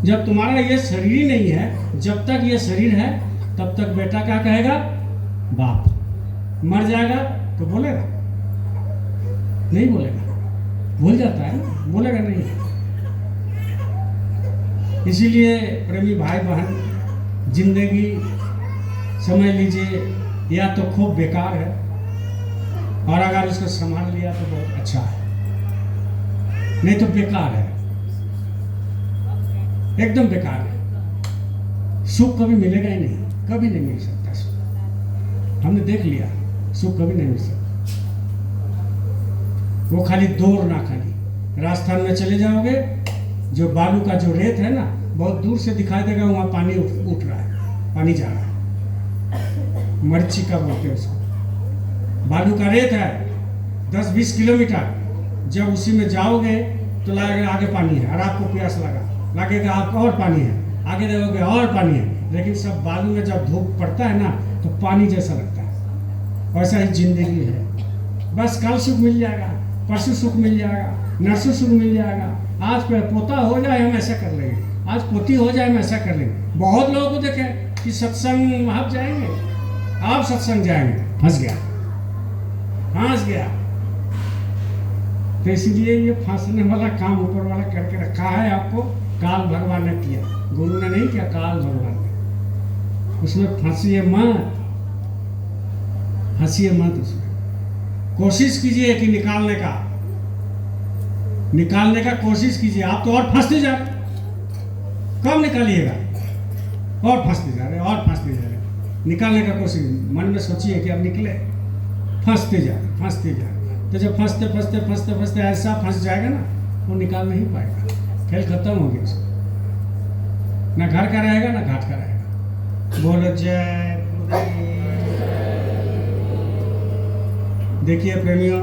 जब तुम्हारा ये शरीर ही नहीं है, जब तक ये शरीर है तब तक बेटा क्या कहेगा? बाप। मर जाएगा तो बोलेगा? नहीं बोलेगा, भूल जाता है ना, बोलेगा नहीं। इसीलिए प्रेमी भाई बहन, जिंदगी समझ लीजिए या तो खूब बेकार है, और अगर उसको संभाल लिया तो बहुत अच्छा है, नहीं तो बेकार है, एकदम बेकार है। सुख कभी मिलेगा ही नहीं, कभी नहीं मिल सकता सुख। हमने देख लिया, सुख कभी नहीं मिल सकता। वो खाली दौड़ना, खाली राजस्थान में चले जाओगे, जो बालू का जो रेत है ना, बहुत दूर से दिखाई देगा, वहाँ पानी उठ रहा है, पानी जा रहा है। मरीचिका बोलते हैं उसको। बालू का रेत है 10-20 किलोमीटर, जब उसी में जाओगे तो लगेगा आगे पानी है, और आपको प्यास लगेगा आपको और पानी है, आगे देखोगे और पानी है, लेकिन सब बालू में जब धूप पड़ता है ना तो पानी जैसा लगता है। वैसा ही जिंदगी है। बस कल सुख मिल जाएगा, परसों सुख मिल जाएगा, नरसों सुख मिल जाएगा। आज पोता हो जाए हम ऐसा कर लेंगे, आज पोती हो जाए हम ऐसा कर लेंगे। बहुत लोगों को देखे कि सत्संग आप जाएंगे, आप सत्संग जाएंगे, फंस गया। तो इसलिए ये फांसने वाला काम ऊपर वाला करके रखा है आपको। काल भगवान ने किया, गुरु ने नहीं किया, काल भगवान ने। उसमें फंसिए मत, हंसिए मत। उसमें कोशिश कीजिए कि निकालने का कोशिश कीजिए। आप तो और फंसते जा रहे, कब निकालिएगा? और फंसते जा रहे। निकालने का कोशिश मन में सोचिए कि अब निकले, फंसते जा रहे। तो जब फंसते ऐसा फंस जाएगा ना, वो निकाल नहीं पाएगा, खेल खत्म हो गया उसका। ना घर का रहेगा ना घाट का रहेगा। बोलो जय। देखिए प्रेमियों,